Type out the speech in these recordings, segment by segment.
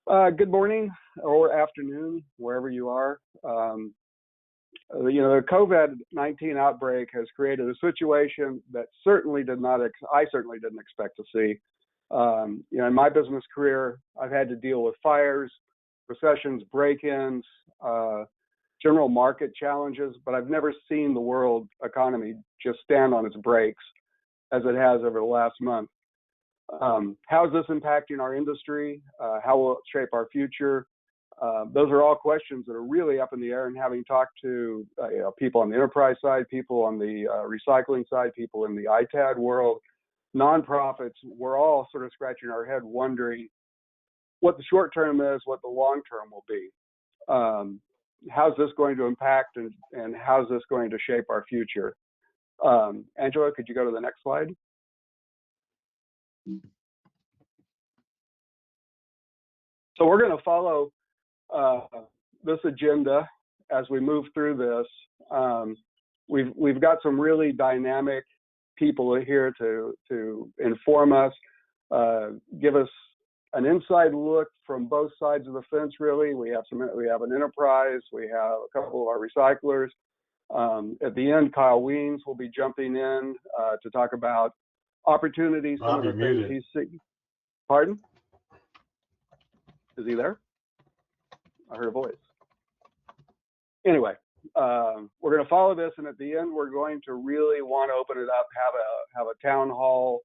Good morning or afternoon, wherever you are. The COVID-19 outbreak has created a situation that I certainly didn't expect to see. In my business career, I've had to deal with fires, recessions, break-ins, general market challenges, but I've never seen the world economy just stand on its brakes as it has over the last month. How is this impacting our industry? How will it shape our future? Those are all questions that are really up in the air, and having talked to people on the enterprise side, people on the recycling side, people in the ITAD world, nonprofits, we're all sort of scratching our head wondering what the short term is, what the long term will be. How's this going to impact and how's this going to shape our future? Angela, could you go to the next slide? So we're going to follow this agenda as we move through this. We've got some really dynamic people here to inform us, give us an inside look from both sides of the fence. Really, we have an enterprise, we have a couple of our recyclers. At the end, Kyle Wiens will be jumping in to talk about opportunities. Some of the things he's seeing. Pardon? Is he there? I heard a voice. Anyway, we're going to follow this, and at the end, we're going to really want to open it up, have a town hall,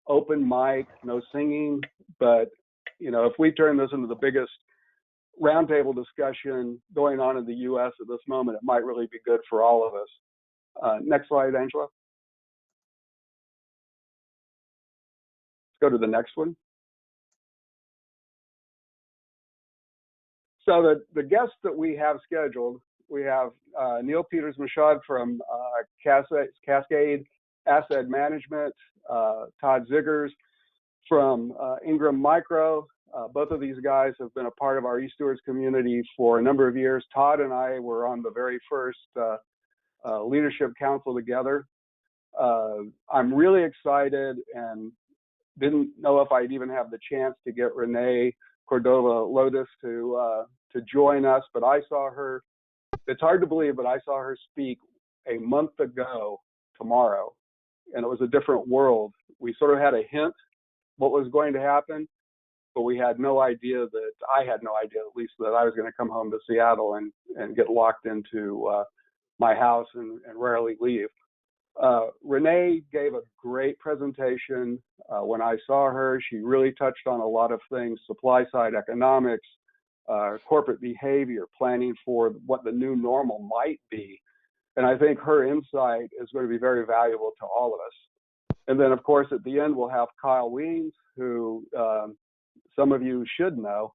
open mic, no singing. But if we turn this into the biggest roundtable discussion going on in the U.S. at this moment, it might really be good for all of us. Next slide, Angela. Let's go to the next one. So the guests that we have scheduled, we have Neal Peters-Michaud from Cascade Asset Management, Todd Zegers from Ingram Micro. Both of these guys have been a part of our e-Stewards community for a number of years. Todd and I were on the very first leadership council together. I'm really excited and didn't know if I'd even have the chance to get Renee Cordova Lotus to join us, but I saw her. It's hard to believe, but I saw her speak a month ago tomorrow, and it was a different world. We sort of had a hint what was going to happen, but we had no idea I had no idea at least that I was going to come home to Seattle and get locked into my house and rarely leave. Renee gave a great presentation. When I saw her, she really touched on a lot of things: supply side economics, corporate behavior, planning for what the new normal might be. And I think her insight is going to be very valuable to all of us. And then, of course, at the end, we'll have Kyle Wiens, who some of you should know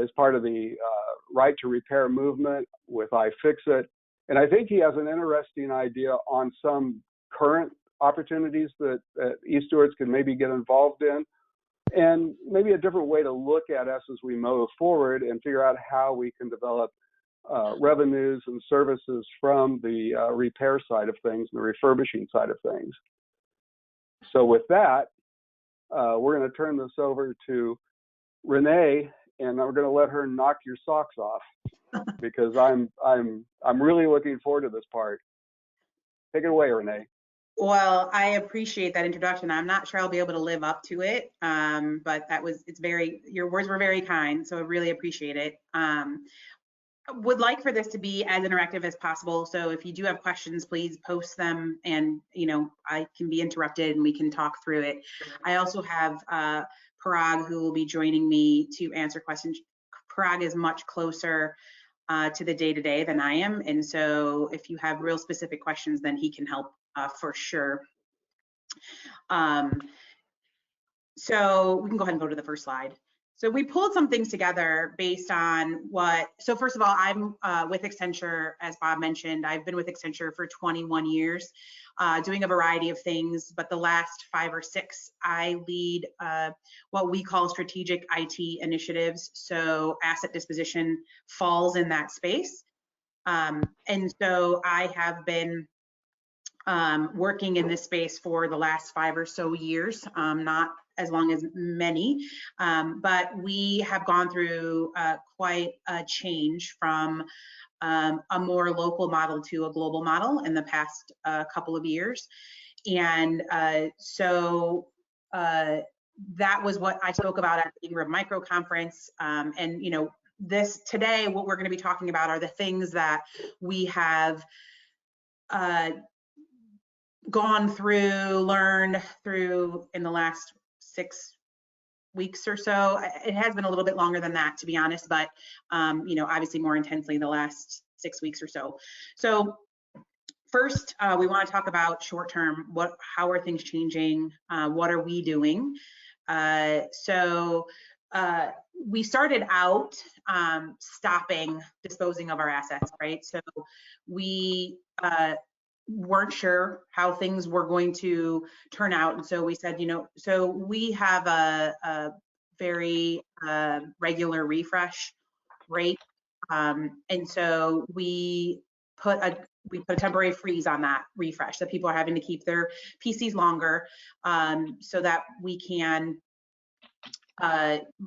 is part of the right to repair movement with iFixit. And I think he has an interesting idea on some current opportunities that e-Stewards can maybe get involved in, and maybe a different way to look at us as we move forward and figure out how we can develop revenues and services from the repair side of things and the refurbishing side of things. So with that, we're going to turn this over to Renee, and we're going to let her knock your socks off because I'm really looking forward to this part. Take it away, Renee. Well, I appreciate that introduction. I'm not sure I'll be able to live up to it, but your words were very kind, so I really appreciate it. Would like for this to be as interactive as possible, so if you do have questions, please post them, and I can be interrupted and we can talk through it. I also have Parag, who will be joining me to answer questions. Parag is much closer to the day-to-day than I am, and so if you have real specific questions, then he can help for sure. So we can go ahead and go to the first slide. So we pulled some things together based on so first of all, I'm with Accenture, as Bob mentioned. I've been with Accenture for 21 years, doing a variety of things, but the last 5 or 6, I lead what we call strategic IT initiatives. So asset disposition falls in that space. And so I have been working in this space for the last 5 or so years, not as long as many, but we have gone through quite a change from a more local model to a global model in the past couple of years. And so that was what I spoke about at the Ingram Micro Conference. And, you know, this today, what we're going to be talking about are the things that we have gone through, learned through in the last 6 weeks or so. It has been a little bit longer than that, to be honest, but you know, obviously more intensely the last 6 weeks or so. So first, we want to talk about short term. How are things changing? What are we doing? So we started out stopping disposing of our assets, right? So we weren't sure how things were going to turn out, and so we said, you know, so we have a very regular refresh rate, and so we put a temporary freeze on that refresh, that people are having to keep their PCs longer, so that we can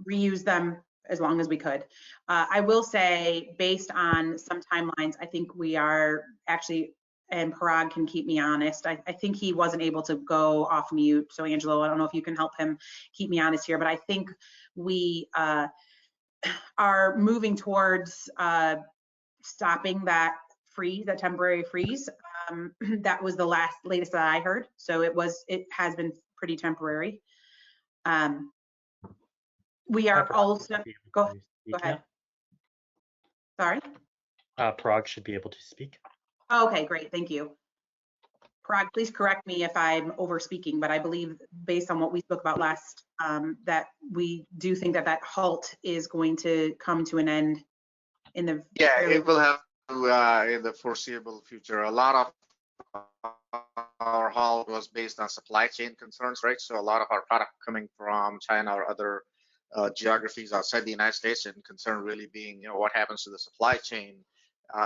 reuse them as long as we could. I will say, based on some timelines, I think we are actually, and Parag can keep me honest, I think he wasn't able to go off mute. So Angelo, I don't know if you can help him keep me honest here, but I think we are moving towards stopping that freeze, that temporary freeze. That was the latest that I heard. So it has been pretty temporary. We are also, go ahead. Sorry? Parag should be able to speak. Okay, great, thank you. Parag, please correct me if I'm over speaking, but I believe based on what we spoke about last, that we do think that halt is going to come to an end in the— Yeah, it will have to in the foreseeable future. A lot of our halt was based on supply chain concerns, right? So a lot of our product coming from China or other geographies outside the United States, and concern really being, you know, what happens to the supply chain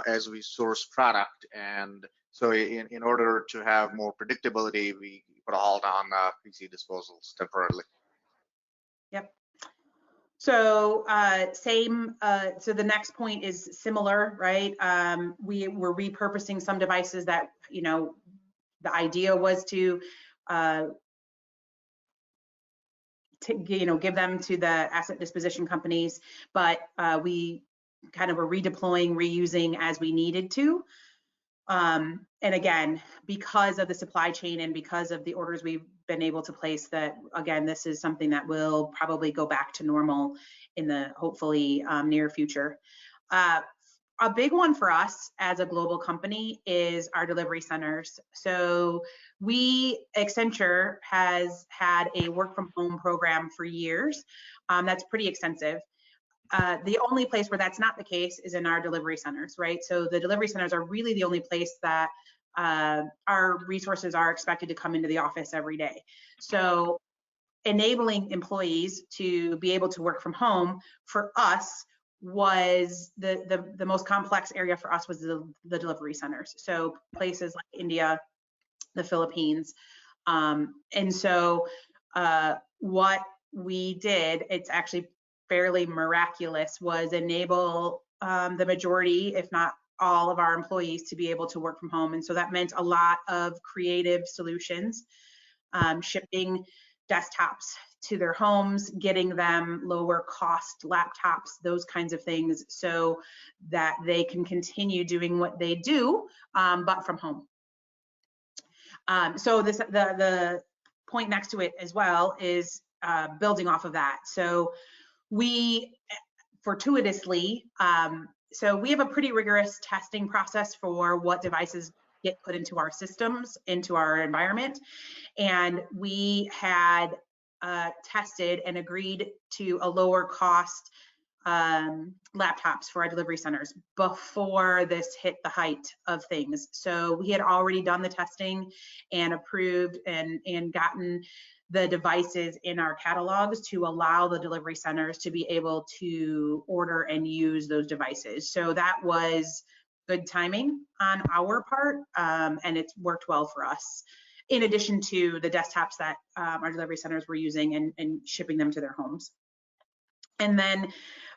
as we source product. And so in order to have more predictability, we put a halt on PC disposals temporarily. Yep. So so the next point is similar, right? We were repurposing some devices that, you know, the idea was to you know, give them to the asset disposition companies, but we kind of were redeploying, reusing as we needed to. And again, because of the supply chain and because of the orders we've been able to place, that again, this is something that will probably go back to normal in the hopefully near future. A big one for us as a global company is our delivery centers. So Accenture has had a work from home program for years. That's pretty extensive. The only place where that's not the case is in our delivery centers, right? So the delivery centers are really the only place that our resources are expected to come into the office every day. So enabling employees to be able to work from home for us was the most complex area for us, was the delivery centers. So places like India, the Philippines. And so what we did, it's actually fairly miraculous, was enable the majority, if not all, of our employees to be able to work from home. And so that meant a lot of creative solutions, shipping desktops to their homes, getting them lower cost laptops, those kinds of things, so that they can continue doing what they do, but from home. So the point next to it as well is building off of that. So we fortuitously, so we have a pretty rigorous testing process for what devices get put into our systems, into our environment. And we had tested and agreed to a lower cost laptops for our delivery centers before this hit the height of things. So we had already done the testing and approved and gotten the devices in our catalogs to allow the delivery centers to be able to order and use those devices. So that was good timing on our part, and it's worked well for us. in addition to the desktops that our delivery centers were using and shipping them to their homes. And then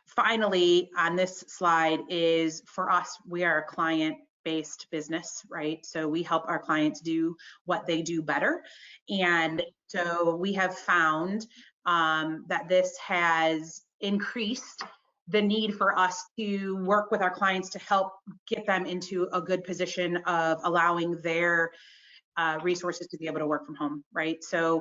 finally on this slide is, for us, we are a client-based business, right? So we help our clients do what they do better. And so we have found that this has increased the need for us to work with our clients to help get them into a good position of allowing their resources to be able to work from home, right? So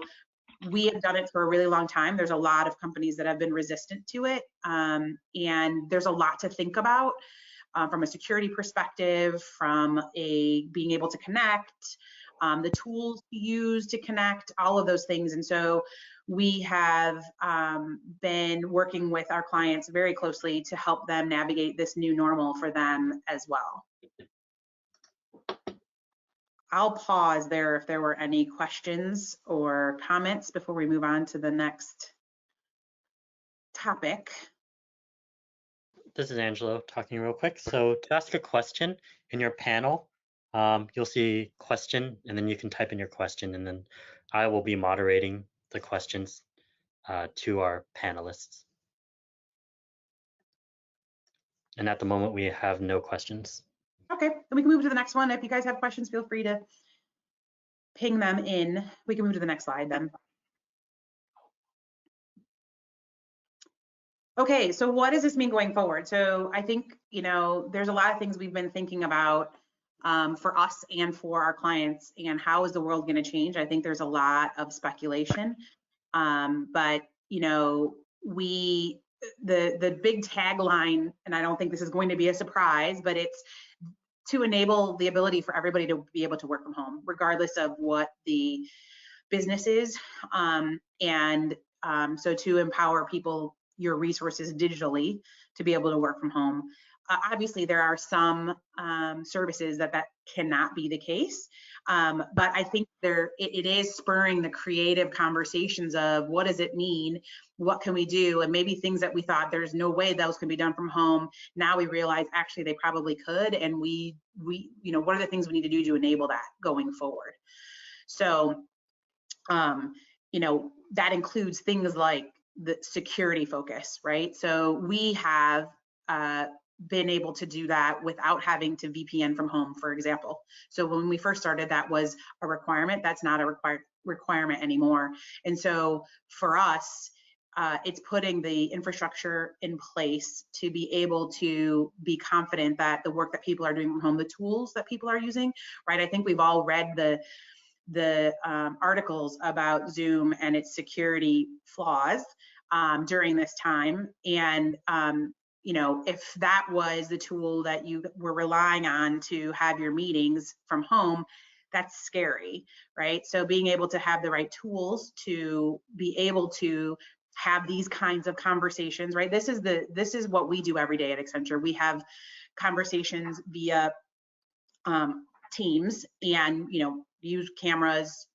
we have done it for a really long time. There's a lot of companies that have been resistant to it, and there's a lot to think about from a security perspective, from a being able to connect, the tools to use to connect, all of those things. And so we have been working with our clients very closely to help them navigate this new normal for them as well. I'll pause there if there were any questions or comments before we move on to the next topic. This is Angelo talking real quick. So to ask a question in your panel, you'll see question, and then you can type in your question, and then I will be moderating the questions to our panelists. And at the moment, we have no questions. Okay, then we can move to the next one. If you guys have questions, feel free to ping them in. We can move to the next slide then. Okay, so what does this mean going forward? So I think, you know, there's a lot of things we've been thinking about for us and for our clients, and how is the world going to change? I think there's a lot of speculation, but you know, the big tagline, and I don't think this is going to be a surprise, but it's to enable the ability for everybody to be able to work from home, regardless of what the business is, so to empower people, your resources digitally, to be able to work from home. Obviously, there are some services that cannot be the case, but I think it is spurring the creative conversations of what does it mean, what can we do, and maybe things that we thought there's no way those can be done from home. Now we realize actually they probably could, and we you know, what are the things we need to do to enable that going forward? So, you know, that includes things like the security focus, right? So we have been able to do that without having to VPN from home, for example. So when we first started, that was a requirement. That's not a requirement anymore. And so for us, it's putting the infrastructure in place to be able to be confident that the work that people are doing from home, the tools that people are using, right? I think we've all read the articles about Zoom and its security flaws during this time. And you know, if that was the tool that you were relying on to have your meetings from home, that's scary, right? So being able to have the right tools to be able to have these kinds of conversations, right? This is what we do every day at Accenture. We have conversations via Teams, and you know, use cameras,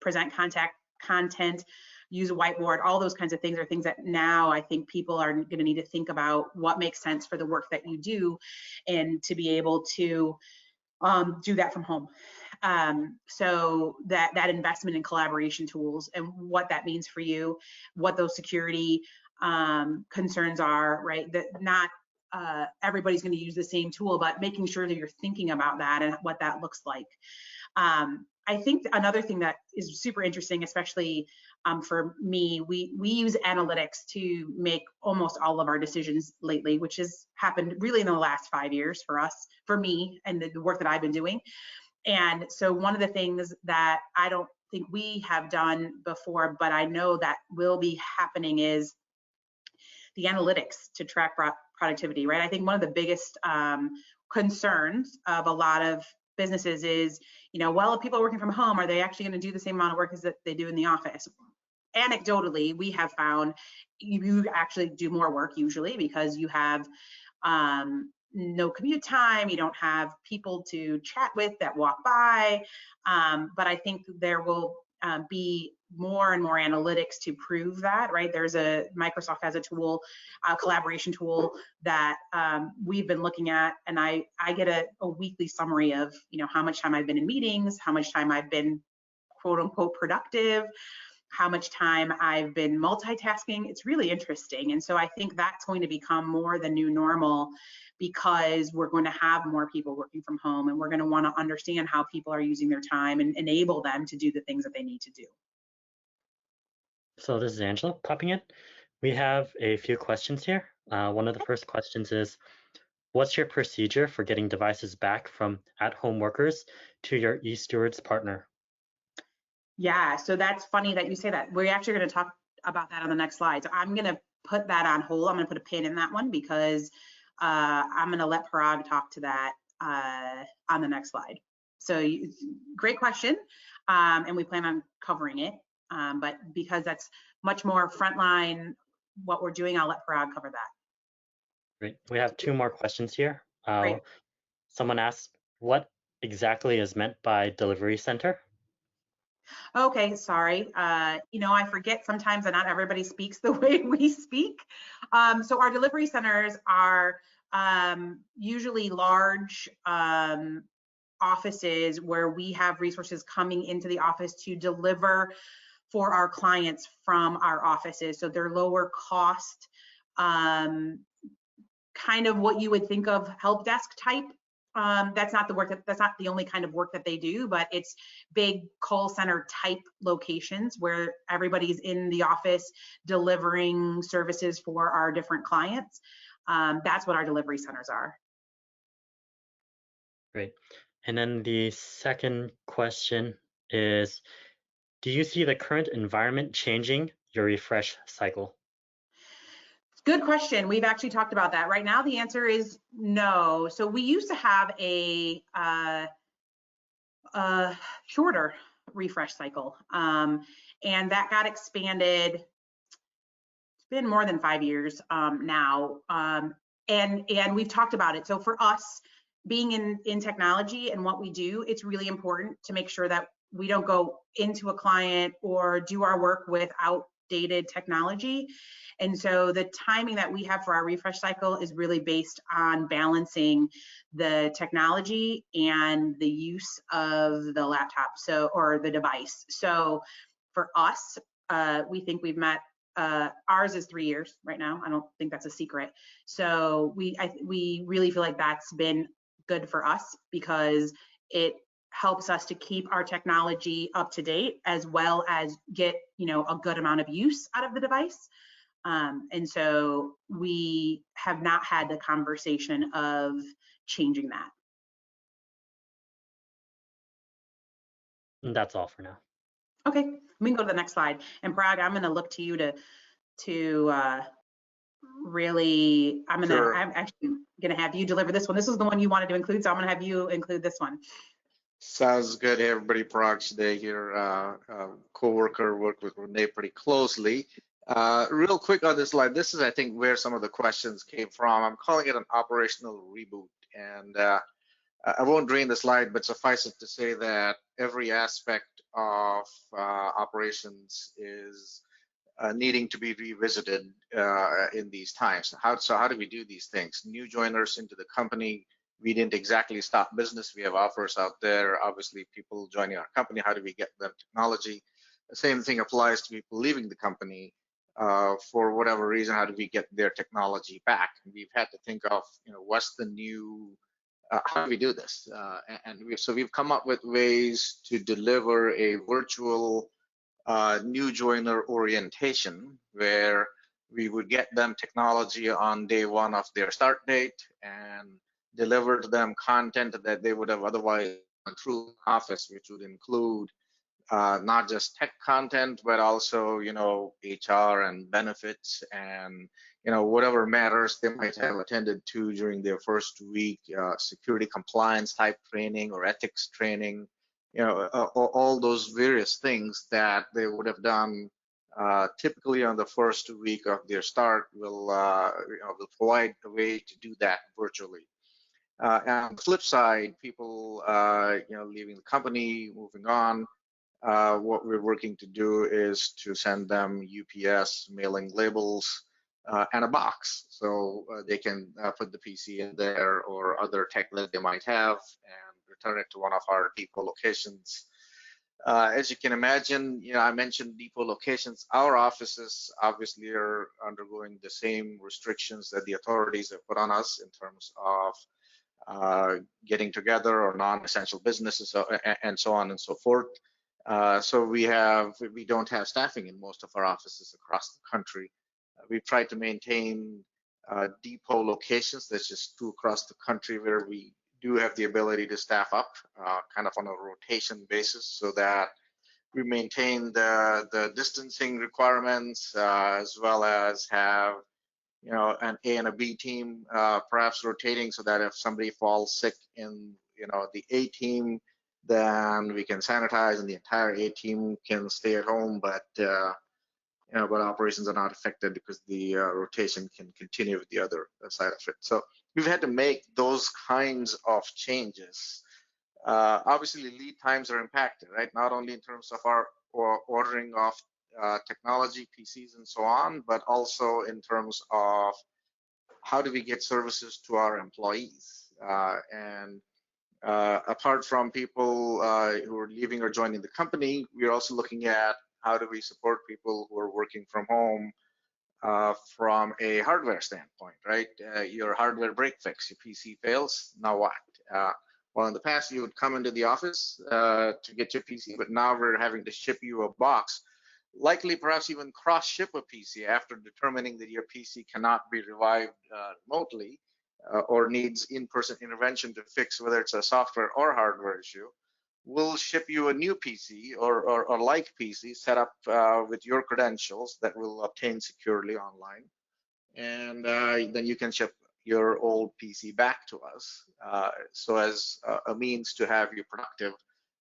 present content, use a whiteboard. All those kinds of things are things that now I think people are going to need to think about what makes sense for the work that you do, and to be able to do that from home. So that investment in collaboration tools and what that means for you, what those security concerns are, right? That not everybody's going to use the same tool, but making sure that you're thinking about that and what that looks like. I think another thing that is super interesting, especially for me, we use analytics to make almost all of our decisions lately, which has happened really in the last 5 years for us, for me, and the work that I've been doing. And so one of the things that I don't think we have done before, but I know that will be happening, is the analytics to track productivity, right? I think one of the biggest concerns of a lot of businesses is, you know, well, if people are working from home, are they actually going to do the same amount of work as that they do in the office? Anecdotally, we have found you actually do more work usually, because you have no commute time, you don't have people to chat with that walk by, but I think there will be more and more analytics to prove that, right? Microsoft has a tool, a collaboration tool that we've been looking at, and I get a weekly summary of, you know, how much time I've been in meetings, how much time I've been quote unquote productive, how much time I've been multitasking. It's really interesting. And so I think that's going to become more the new normal, because we're going to have more people working from home, and we're going to want to understand how people are using their time and enable them to do the things that they need to do. So this is Angela popping in. We have a few questions here. One of the first questions is, what's your procedure for getting devices back from at-home workers to your e-Stewards partner? Yeah, so that's funny that you say that. We're actually going to talk about that on the next slide. So I'm going to put that on hold. I'm going to put a pin in that one, because I'm going to let Parag talk to that on the next slide. So great question, and we plan on covering it. But because that's much more frontline what we're doing, I'll let Parag cover that. Great. We have two more questions here. Great. Someone asked, what exactly is meant by delivery center? Okay, sorry. You know, I forget sometimes that not everybody speaks the way we speak. So our delivery centers are usually large offices where we have resources coming into the office to deliver for our clients from our offices. So they're lower cost, kind of what you would think of help desk type. That's not the work that's not the only kind of work that they do, but it's big call center type locations where everybody's in the office delivering services for our different clients. That's what our delivery centers are. Great. And then the second question is, do you see the current environment changing your refresh cycle? Good question. We've actually talked about that. Right now, the answer is no. So we used to have a shorter refresh cycle, and that got expanded. It's been more than 5 years now, and we've talked about it. So for us, being in technology and what we do, it's really important to make sure that we don't go into a client or do our work with outdated technology. And so the timing that we have for our refresh cycle is really based on balancing the technology and the use of the laptop, or the device. So for us, we think we've met, ours is 3 years right now. I don't think that's a secret. So we really feel like that's been good for us, because it helps us to keep our technology up to date, as well as get, you know, a good amount of use out of the device. And so we have not had the conversation of changing that. And that's all for now. Okay, we can go to the next slide. And Parag, I'm going to look to you to really, Sure. I'm actually going to have you deliver this one. This is the one you wanted to include, so I'm going to have you include this one. Sounds good. Hey, everybody, Parag today here, co-worker, work with Renee pretty closely. Real quick on this slide, this is, I think, where some of the questions came from. I'm calling it an operational reboot. And I won't drain the slide, but suffice it to say that every aspect of operations is needing to be revisited in these times. So how do we do these things? New joiners into the company, we didn't exactly stop business. We have offers out there. Obviously, people joining our company, how do we get them technology? The same thing applies to people leaving the company. For whatever reason, how do we get their technology back? And we've had to think of, you know, what's the new, how do we do this? So we've come up with ways to deliver a virtual new joiner orientation, where we would get them technology on day one of their start date and deliver to them content that they would have otherwise gone through office, which would include not just tech content, but also, you know, HR and benefits and, you know, whatever matters they might have attended to during their first week, security compliance type training or ethics training, you know, all those various things that they would have done typically on the first week of their start will provide a way to do that virtually. And on the flip side, people, you know, leaving the company, moving on, what we're working to do is to send them UPS mailing labels and a box, so they can put the PC in there or other tech that they might have and return it to one of our depot locations. As you can imagine, I mentioned depot locations. Our offices obviously are undergoing the same restrictions that the authorities have put on us in terms of getting together or non-essential businesses and so on and so forth. So we don't have staffing in most of our offices across the country. We've tried to maintain depot locations. That's just 2 across the country where we do have the ability to staff up kind of on a rotation basis so that we maintain the distancing requirements as well as have an A and a B team perhaps rotating so that if somebody falls sick in the A team, then we can sanitize and the entire A team can stay at home, but operations are not affected because the rotation can continue with the other side of it. So we've had to make those kinds of changes. Obviously, lead times are impacted, right? Not only in terms of our ordering of technology, PCs, and so on, but also in terms of how do we get services to our employees. Apart from people who are leaving or joining the company, we're also looking at how do we support people who are working from home from a hardware standpoint, right? Your hardware break fix, your PC fails, now what? Well, in the past, you would come into the office to get your PC, but now we're having to ship you a box, likely perhaps even cross-ship a PC after determining that your PC cannot be revived remotely or needs in-person intervention to fix whether it's a software or hardware issue. We'll ship you a new PC or like PC set up with your credentials that we'll obtain securely online. And then you can ship your old PC back to us so as a means to have you productive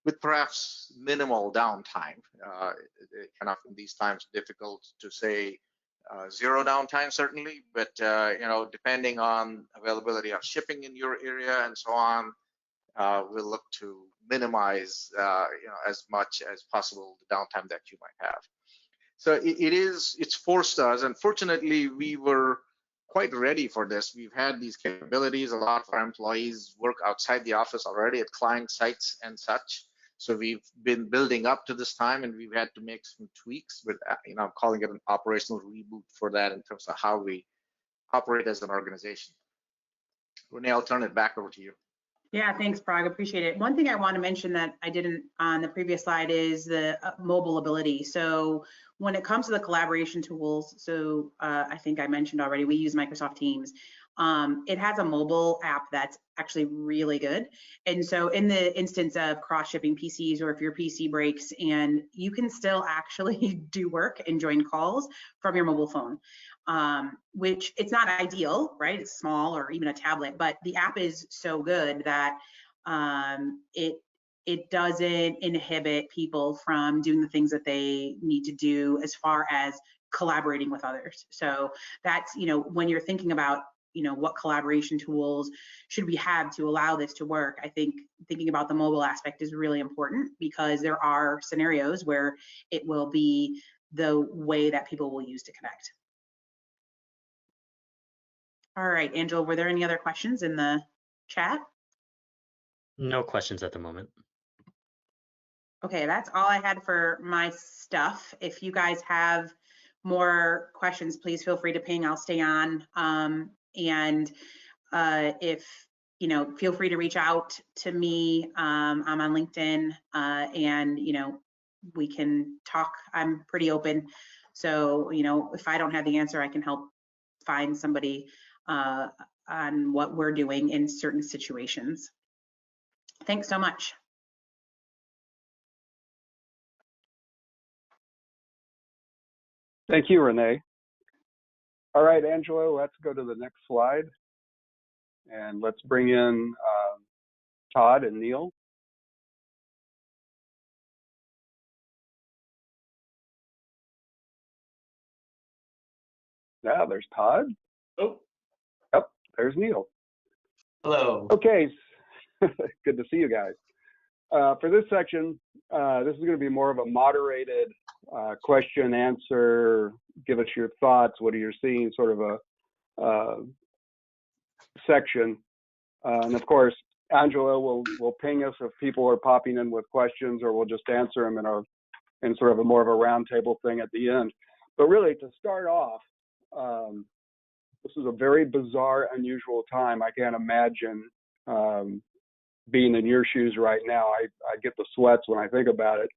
with perhaps minimal downtime. Kind of in these times, difficult to say zero downtime certainly, but depending on availability of shipping in your area and so on, we'll look to minimize as much as possible the downtime that you might have. So it's forced us, and fortunately we were quite ready for this. We've had these capabilities. A lot of our employees work outside the office already at client sites and such. So we've been building up to this time, and we've had to make some tweaks with, I'm calling it an operational reboot for that in terms of how we operate as an organization. Renee, I'll turn it back over to you. Yeah, thanks, Parag. Appreciate it. One thing I want to mention that I didn't on the previous slide is the mobile ability. So when it comes to the collaboration tools, so I think I mentioned already, we use Microsoft Teams. It has a mobile app that's actually really good. And so in the instance of cross-shipping PCs, or if your PC breaks, and you can still actually do work and join calls from your mobile phone. Which it's not ideal, right? It's small, or even a tablet, but the app is so good that it doesn't inhibit people from doing the things that they need to do as far as collaborating with others. So that's, when you're thinking about, what collaboration tools should we have to allow this to work, I think thinking about the mobile aspect is really important, because there are scenarios where it will be the way that people will use to connect. All right, Angela, were there any other questions in the chat? No questions at the moment. Okay, that's all I had for my stuff. If you guys have more questions, please feel free to ping. I'll stay on. If, feel free to reach out to me. I'm on LinkedIn, and, we can talk. I'm pretty open. So, if I don't have the answer, I can help find somebody on what we're doing in certain situations. Thanks so much. Thank you, Renee. All right, Angela, let's go to the next slide. And let's bring in Todd and Neal. Yeah, there's Todd. Oh. Yep, there's Neal. Hello. Okay, good to see you guys. For this section, this is going to be more of a moderated question answer. Give us your thoughts. What are you seeing? Sort of a section. And of course, Angela will ping us if people are popping in with questions, or we'll just answer them in sort of a more of a roundtable thing at the end. But really, to start off, this is a very bizarre, unusual time. I can't imagine being in your shoes right now. I get the sweats when I think about it.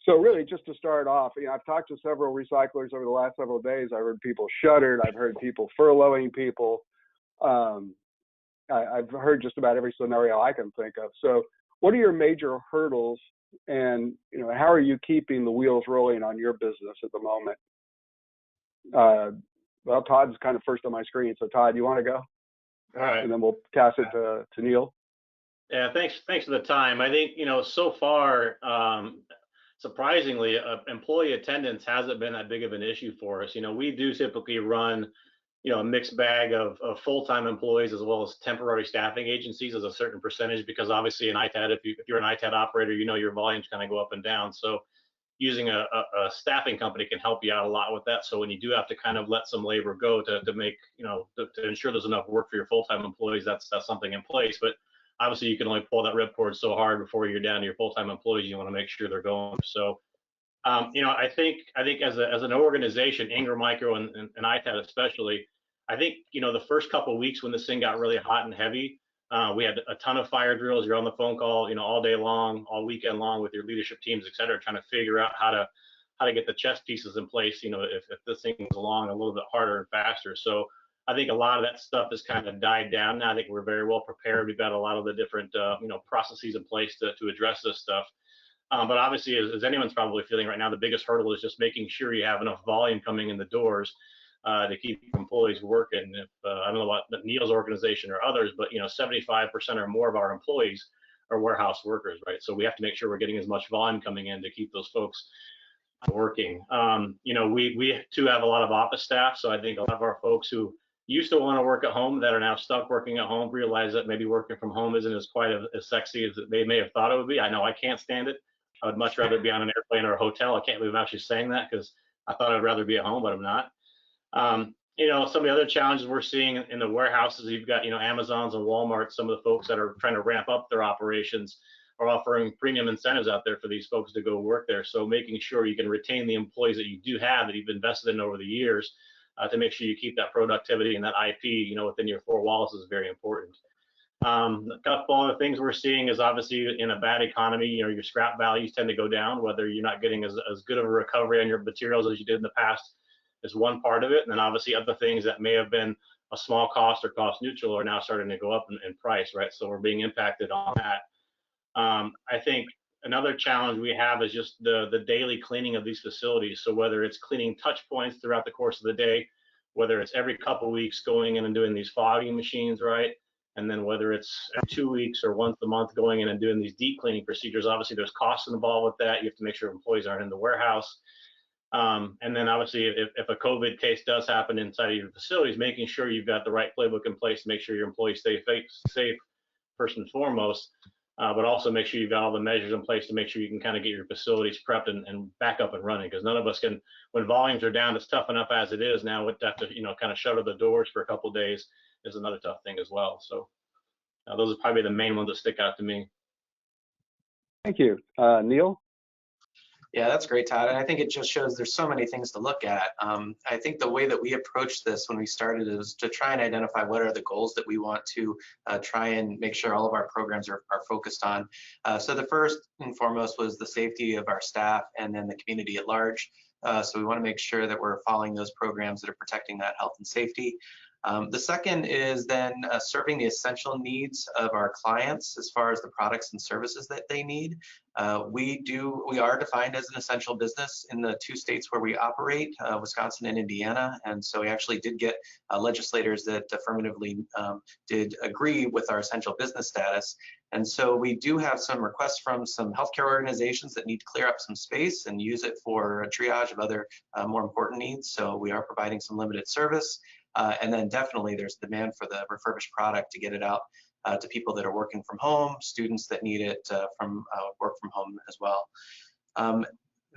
So really, just to start off, I've talked to several recyclers over the last several days. I've heard people shuttered. I've heard people furloughing people. I've heard just about every scenario I can think of. So what are your major hurdles, and how are you keeping the wheels rolling on your business at the moment? Well, Todd's kind of first on my screen. So Todd, you want to go? All right. And then we'll pass it to Neal. Yeah, thanks for the time. I think, so far, surprisingly, employee attendance hasn't been that big of an issue for us. We do typically run, a mixed bag of full-time employees as well as temporary staffing agencies as a certain percentage, because obviously in ITAD, if you're an ITAD operator, your volumes kind of go up and down. So using a staffing company can help you out a lot with that. So when you do have to kind of let some labor go to make, to ensure there's enough work for your full-time employees, that's something in place. But obviously you can only pull that ripcord so hard before you're down to your full-time employees. You want to make sure they're going. So, I think as an organization, Ingram Micro and ITAD especially, I think, the first couple of weeks when this thing got really hot and heavy, we had a ton of fire drills. You're on the phone call, all day long, all weekend long with your leadership teams, et cetera, trying to figure out how to get the chess pieces in place, if this thing goes along a little bit harder and faster. So I think a lot of that stuff has kind of died down now. I think we're very well prepared. We've got a lot of the different, processes in place to address this stuff. But obviously, as anyone's probably feeling right now, the biggest hurdle is just making sure you have enough volume coming in the doors to keep employees working. If I don't know about Neal's organization or others, but 75% or more of our employees are warehouse workers, right? So we have to make sure we're getting as much volume coming in to keep those folks working. We too have a lot of office staff, so I think a lot of our folks who used to want to work at home that are now stuck working at home realize that maybe working from home isn't as quite as sexy as they may have thought it would be. I know I can't stand it. I would much rather be on an airplane or a hotel. I can't believe I'm actually saying that, because I thought I'd rather be at home, but I'm not. Some of the other challenges we're seeing in the warehouses, you've got, Amazons and Walmart, some of the folks that are trying to ramp up their operations are offering premium incentives out there for these folks to go work there. So making sure you can retain the employees that you do have, that you've invested in over the years, to make sure you keep that productivity and that IP, within your four walls is very important. A couple other things we're seeing is obviously in a bad economy, your scrap values tend to go down, whether you're not getting as good of a recovery on your materials as you did in the past is one part of it. And then obviously other things that may have been a small cost or cost neutral are now starting to go up in price, right? So we're being impacted on that. I think another challenge we have is just the daily cleaning of these facilities. So whether it's cleaning touch points throughout the course of the day, whether it's every couple of weeks going in and doing these fogging machines, right? And then whether it's 2 weeks or once a month going in and doing these deep cleaning procedures, obviously there's costs involved with that. You have to make sure employees aren't in the warehouse. And then obviously if a COVID case does happen inside of your facilities, making sure you've got the right playbook in place to make sure your employees stay safe first and foremost, but also make sure you've got all the measures in place to make sure you can kind of get your facilities prepped and back up and running, because none of us can, when volumes are down, it's tough enough as it is now. With that, to kind of shutter the doors for a couple of days is another tough thing as well. So those are probably the main ones that stick out to me. Thank you. Neal? Yeah, that's great, Todd. And I think it just shows there's so many things to look at. I think the way that we approached this when we started is to try and identify what are the goals that we want to try and make sure all of our programs are focused on. So the first and foremost was the safety of our staff and then the community at large. So we want to make sure that we're following those programs that are protecting that health and safety. The second is then serving the essential needs of our clients as far as the products and services that they need. We are defined as an essential business in the 2 states where we operate, Wisconsin and Indiana, and so we actually did get legislators that affirmatively did agree with our essential business status. And so we do have some requests from some healthcare organizations that need to clear up some space and use it for a triage of other more important needs. So we are providing some limited service. And then definitely there's demand for the refurbished product to get it out to people that are working from home, students that need it from work from home as well.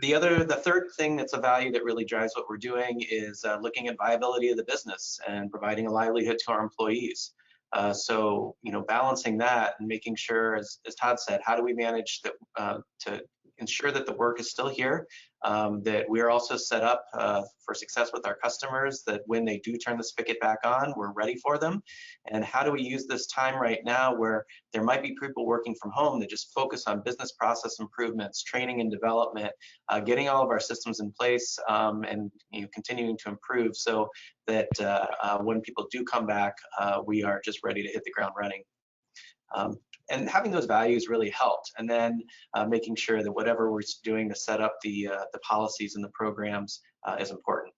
The third thing that's a value that really drives what we're doing is looking at viability of the business and providing a livelihood to our employees. So, balancing that and making sure, as Todd said, how do we manage that to ensure that the work is still here, that we're also set up for success with our customers, that when they do turn the spigot back on, we're ready for them. And how do we use this time right now where there might be people working from home that just focus on business process improvements, training and development, getting all of our systems in place, and continuing to improve so that when people do come back, we are just ready to hit the ground running. And having those values really helped, and then making sure that whatever we're doing to set up the policies and the programs is important.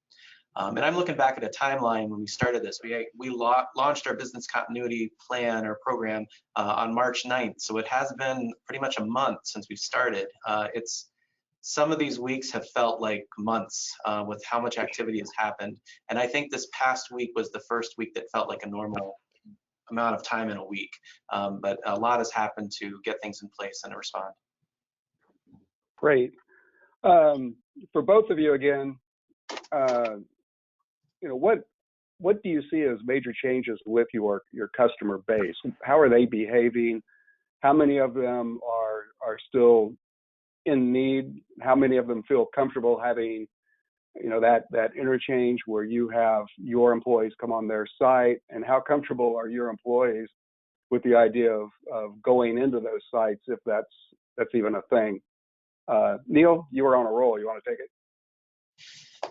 And I'm looking back at a timeline when we started this. We launched our business continuity plan or program on March 9th, so it has been pretty much a month since we started. Some of these weeks have felt like months with how much activity has happened, and I think this past week was the first week that felt like a normal amount of time in a week, but a lot has happened to get things in place and to respond. Great. For both of you again, what do you see as major changes with your customer base? How are they behaving? How many of them are still in need? How many of them feel comfortable having that interchange where you have your employees come on their site, and how comfortable are your employees with the idea of going into those sites, if that's even a thing? Neal, you were on a roll. You want to take it?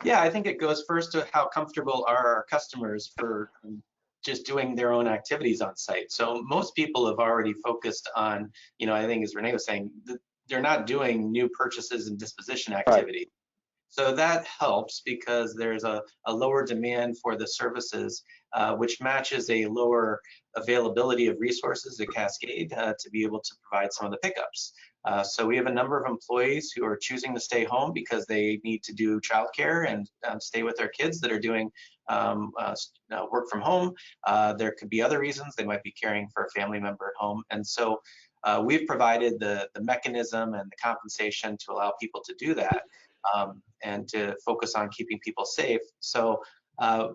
Yeah, I think it goes first to how comfortable are our customers for just doing their own activities on site. So most people have already focused on, I think as Renee was saying, they're not doing new purchases and disposition activity. Right. So that helps because there's a lower demand for the services, which matches a lower availability of resources at Cascade to be able to provide some of the pickups. So we have a number of employees who are choosing to stay home because they need to do childcare and stay with their kids that are doing work from home. There could be other reasons. They might be caring for a family member at home. And so we've provided the mechanism and the compensation to allow people to do that. And to focus on keeping people safe. So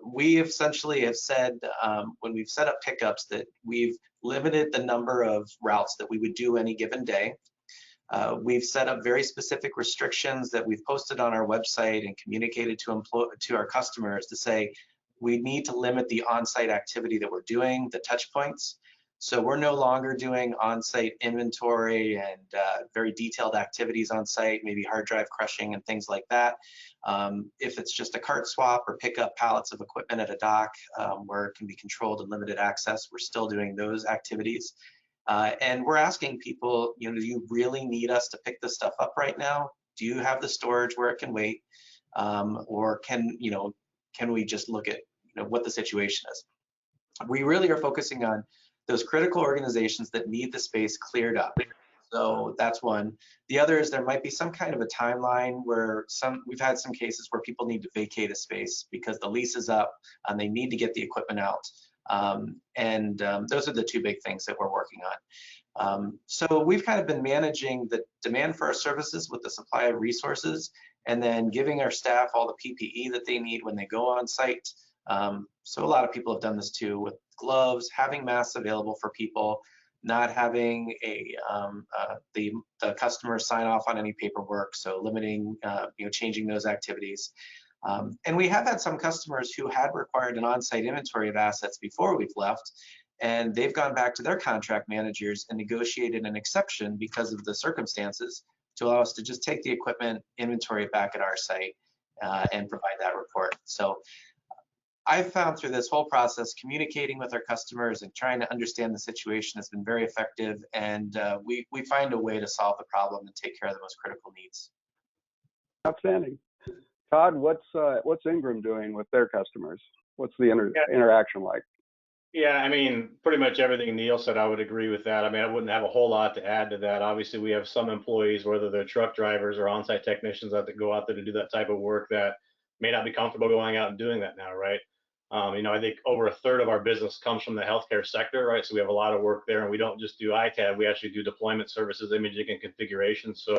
we essentially have said when we've set up pickups that we've limited the number of routes that we would do any given day. We've set up very specific restrictions that we've posted on our website and communicated to our customers to say we need to limit the on-site activity that we're doing, the touch points. So we're no longer doing on-site inventory and very detailed activities on site, maybe hard drive crushing and things like that. If it's just a cart swap or pick up pallets of equipment at a dock where it can be controlled and limited access, we're still doing those activities. And we're asking people, do you really need us to pick this stuff up right now? Do you have the storage where it can wait? Or can we just look at what the situation is? We really are focusing on those critical organizations that need the space cleared up. So that's one. The other is there might be some kind of a timeline where we've had some cases where people need to vacate a space because the lease is up and they need to get the equipment out. Those are the two big things that we're working on. So we've kind of been managing the demand for our services with the supply of resources and then giving our staff all the PPE that they need when they go on site. So a lot of people have done this too with gloves, having masks available for people, not having the customer sign off on any paperwork, so limiting, changing those activities. And we have had some customers who had required an on-site inventory of assets before we've left, and they've gone back to their contract managers and negotiated an exception because of the circumstances to allow us to just take the equipment inventory back at our site and provide that report. So I've found through this whole process, communicating with our customers and trying to understand the situation has been very effective, and we find a way to solve the problem and take care of the most critical needs. Outstanding. Todd, what's Ingram doing with their customers? What's the interaction like? Yeah, I mean, pretty much everything Neal said, I would agree with that. I mean, I wouldn't have a whole lot to add to that. Obviously, we have some employees, whether they're truck drivers or on-site technicians that go out there to do that type of work that may not be comfortable going out and doing that now, right? I think over a third of our business comes from the healthcare sector, right? So we have a lot of work there, and we don't just do ITAD, we actually do deployment services, imaging, and configuration. So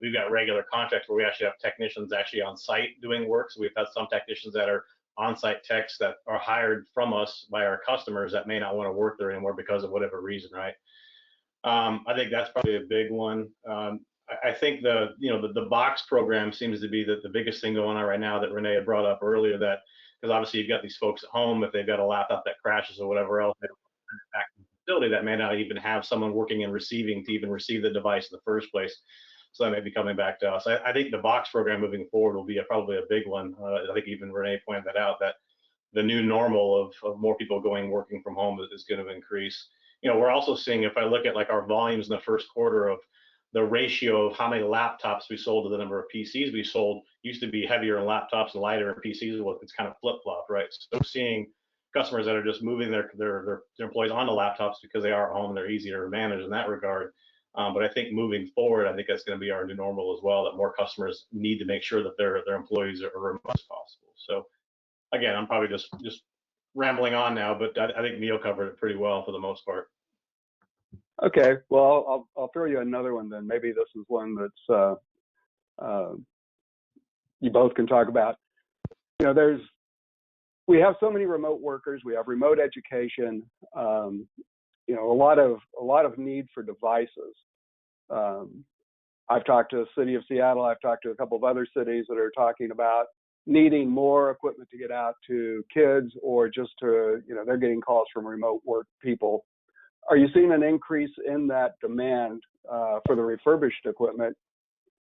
we've got regular contracts where we actually have technicians actually on site doing work. So we've had some technicians that are on-site techs that are hired from us by our customers that may not want to work there anymore because of whatever reason, right? I think that's probably a big one. I think the box program seems to be the biggest thing going on right now that Renee had brought up earlier, that because obviously you've got these folks at home, if they've got a laptop that crashes or whatever else, they don't send it back to the facility that may not even have someone working and receiving to even receive the device in the first place. So that may be coming back to us. I think the box program moving forward will be probably a big one. I think even Renee pointed that out, that the new normal of more people working from home is going to increase. We're also seeing, if I look at like our volumes in the first quarter, of the ratio of how many laptops we sold to the number of PCs we sold, used to be heavier in laptops and lighter in PCs. Well, it's kind of flip-flopped, right? So we're seeing customers that are just moving their employees onto laptops because they are at home and they're easier to manage in that regard. But I think moving forward, I think that's going to be our new normal as well, that more customers need to make sure that their employees are remote as possible. So again, I'm probably just rambling on now, but I think Neal covered it pretty well for the most part. Okay, well, I'll throw you another one then. Maybe this is one that's you both can talk about. We have so many remote workers. We have remote education. A lot of need for devices. I've talked to the city of Seattle. I've talked to a couple of other cities that are talking about needing more equipment to get out to kids, or just to, they're getting calls from remote work people. Are you seeing an increase in that demand for the refurbished equipment?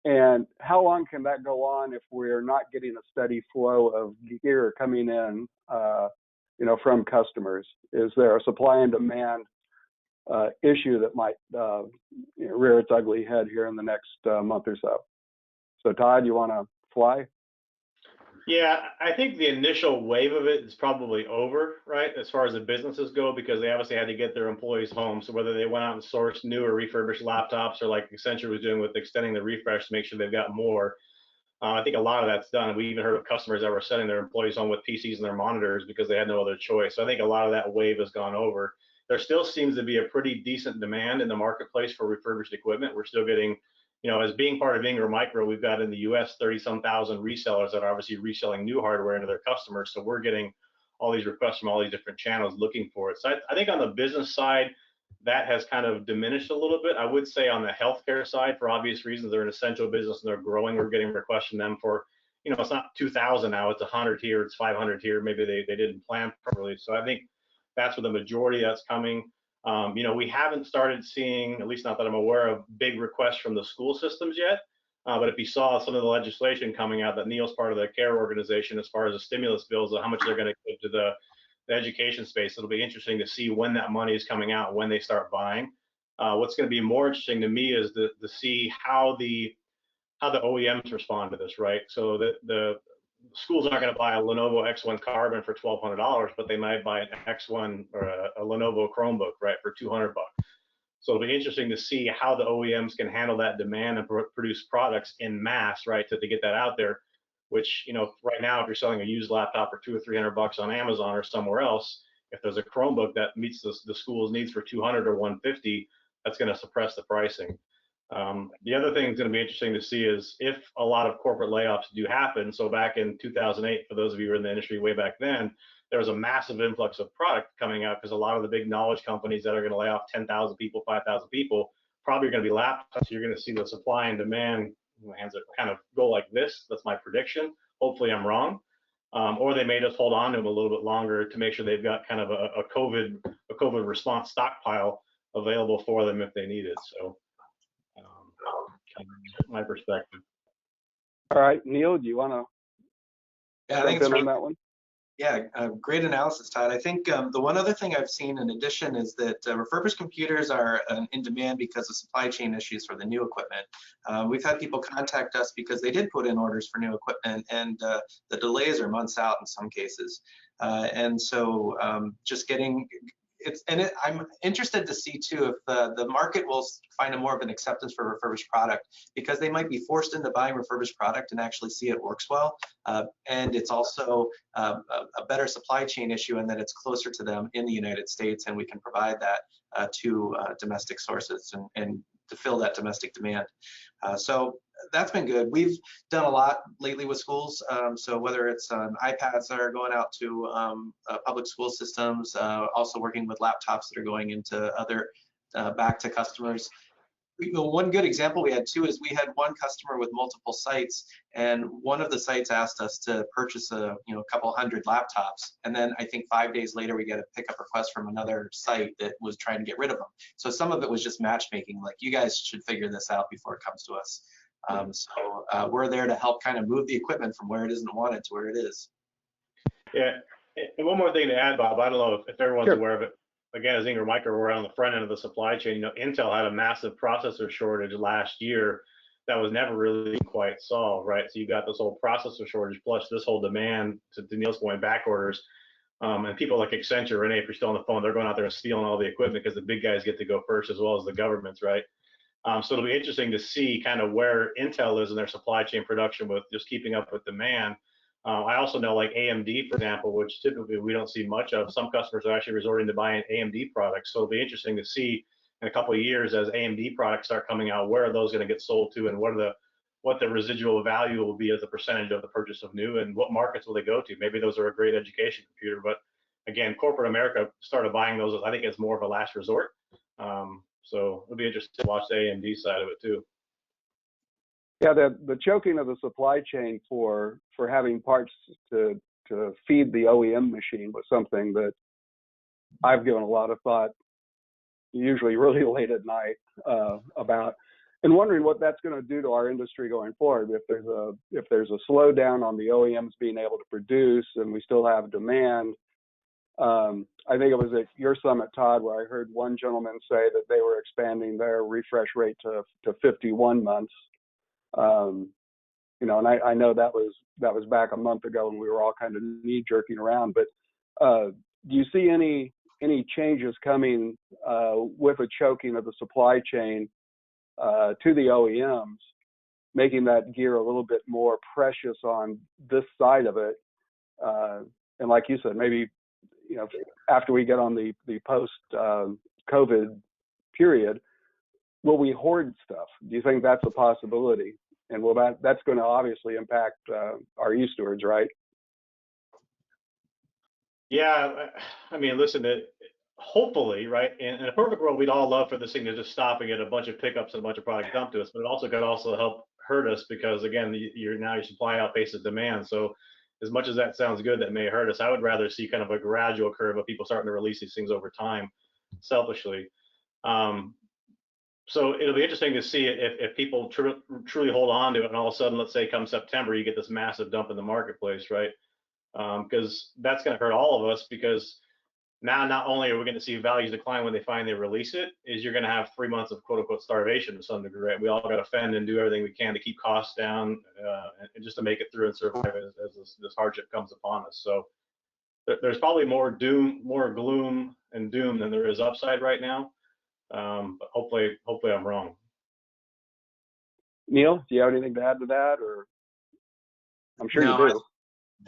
And how long can that go on if we're not getting a steady flow of gear coming in, from customers? Is there a supply and demand issue that might rear its ugly head here in the next month or so? So Todd, you want to fly? Yeah, I think the initial wave of it is probably over, right, as far as the businesses go, because they obviously had to get their employees home. So whether they went out and sourced new or refurbished laptops, or like Accenture was doing with extending the refresh to make sure they've got more, I think a lot of that's done. We even heard of customers that were sending their employees home with PCs and their monitors because they had no other choice. So I think a lot of that wave has gone over. There still seems to be a pretty decent demand in the marketplace for refurbished equipment. We're still getting, as being part of Ingram Micro, we've got in the US 30-some thousand resellers that are obviously reselling new hardware into their customers. So we're getting all these requests from all these different channels looking for it. So I think on the business side, that has kind of diminished a little bit. I would say on the healthcare side, for obvious reasons, they're an essential business and they're growing. We're getting requests from them for, it's not 2,000 now, it's 100 here, it's 500 here. Maybe they didn't plan properly. So I think that's where the majority that's coming. We haven't started seeing, at least not that I'm aware of, big requests from the school systems yet. But if you saw some of the legislation coming out that Neal's part of the CARE organization, as far as the stimulus bills, how much they're going to give to the education space, it'll be interesting to see when that money is coming out, when they start buying. What's going to be more interesting to me is to see how the OEMs respond to this, right? So the schools aren't going to buy a Lenovo X1 Carbon for $1,200, but they might buy an X1 or a Lenovo Chromebook, right, for $200. So it'll be interesting to see how the OEMs can handle that demand and produce products in mass, right, to get that out there. Which, right now, if you're selling a used laptop for $200 or $300 on Amazon or somewhere else, if there's a Chromebook that meets the school's needs for $200 or $150, that's going to suppress the pricing. The other thing that's going to be interesting to see is if a lot of corporate layoffs do happen. So back in 2008, for those of you who were in the industry way back then, there was a massive influx of product coming out because a lot of the big knowledge companies that are going to lay off 10,000 people, 5,000 people, probably are going to be laptops. You're going to see the supply and demand hands kind of go like this. That's my prediction. Hopefully I'm wrong. Or they may just hold on to them a little bit longer to make sure they've got kind of a COVID response stockpile available for them if they need it. So my perspective. All right, Neal, do you want to jump in on that one? Yeah, great analysis, Todd. I think the one other thing I've seen in addition is that refurbished computers are in demand because of supply chain issues for the new equipment. We've had people contact us because they did put in orders for new equipment, and the delays are months out in some cases. And so just getting I'm interested to see too if the market will find more of an acceptance for refurbished product, because they might be forced into buying refurbished product and actually see it works well. And it's also a better supply chain issue in that it's closer to them in the United States, and we can provide that to domestic sources and to fill that domestic demand. So That's been good. We've done a lot lately with schools. So whether it's iPads that are going out to public school systems, also working with laptops that are going into other back to customers. One good example we had too is we had one customer with multiple sites, and one of the sites asked us to purchase a couple hundred laptops, and then I think 5 days later we get a pickup request from another site that was trying to get rid of them. So some of it was just matchmaking, like you guys should figure this out before it comes to us. So we're there to help kind of move the equipment from where it isn't wanted to where it is. Yeah, and one more thing to add, Bob. I don't know if everyone's Sure. aware of it. Again, as Ingram Micro, we're on the front end of the supply chain. Intel had a massive processor shortage last year that was never really quite solved, right? So you got this whole processor shortage plus this whole demand, to Neal's point, back orders. And people like Accenture, Renee, if you're still on the phone, they're going out there and stealing all the equipment because the big guys get to go first as well as the governments, right? So it'll be interesting to see kind of where Intel is in their supply chain production with just keeping up with demand. I also know like AMD, for example, which typically we don't see much of. Some customers are actually resorting to buying AMD products. So it'll be interesting to see in a couple of years as AMD products start coming out, where are those going to get sold to, and what the residual value will be as a percentage of the purchase of new, and what markets will they go to. Maybe those are a great education computer, but again, corporate America started buying those, I think, as more of a last resort. So it'll be interesting to watch the AMD side of it too. Yeah, the choking of the supply chain for having parts to feed the OEM machine was something that I've given a lot of thought, usually really late at night, about, and wondering what that's going to do to our industry going forward. If there's a slowdown on the OEMs being able to produce, and we still have demand. I think it was at your summit, Todd, where I heard one gentleman say that they were expanding their refresh rate to 51 months. And I know that was back a month ago, and we were all kind of knee jerking around. But do you see any changes coming with a choking of the supply chain to the OEMs, making that gear a little bit more precious on this side of it? And like you said, maybe after we get on the post COVID period, will we hoard stuff? Do you think that's a possibility? And that's going to obviously impact our e-Stewards, right? Yeah, I mean, listen, hopefully, right, in a perfect world, we'd all love for this thing to just stop and get a bunch of pickups and a bunch of product dumped to us, but it also could help hurt us because, again, your supply outpaces demand. So as much as that sounds good, that may hurt us. I would rather see kind of a gradual curve of people starting to release these things over time, selfishly. So it'll be interesting to see if people truly hold on to it, and all of a sudden, let's say come September, you get this massive dump in the marketplace, right? Because that's going to hurt all of us, because now not only are we going to see values decline when they finally release it, is you're going to have 3 months of quote unquote starvation to some degree, right? We all got to fend and do everything we can to keep costs down and just to make it through and survive as this hardship comes upon us. So there's probably more gloom and doom than there is upside right now. But hopefully I'm wrong. Neal, do you have anything to add to that, or I'm sure you do.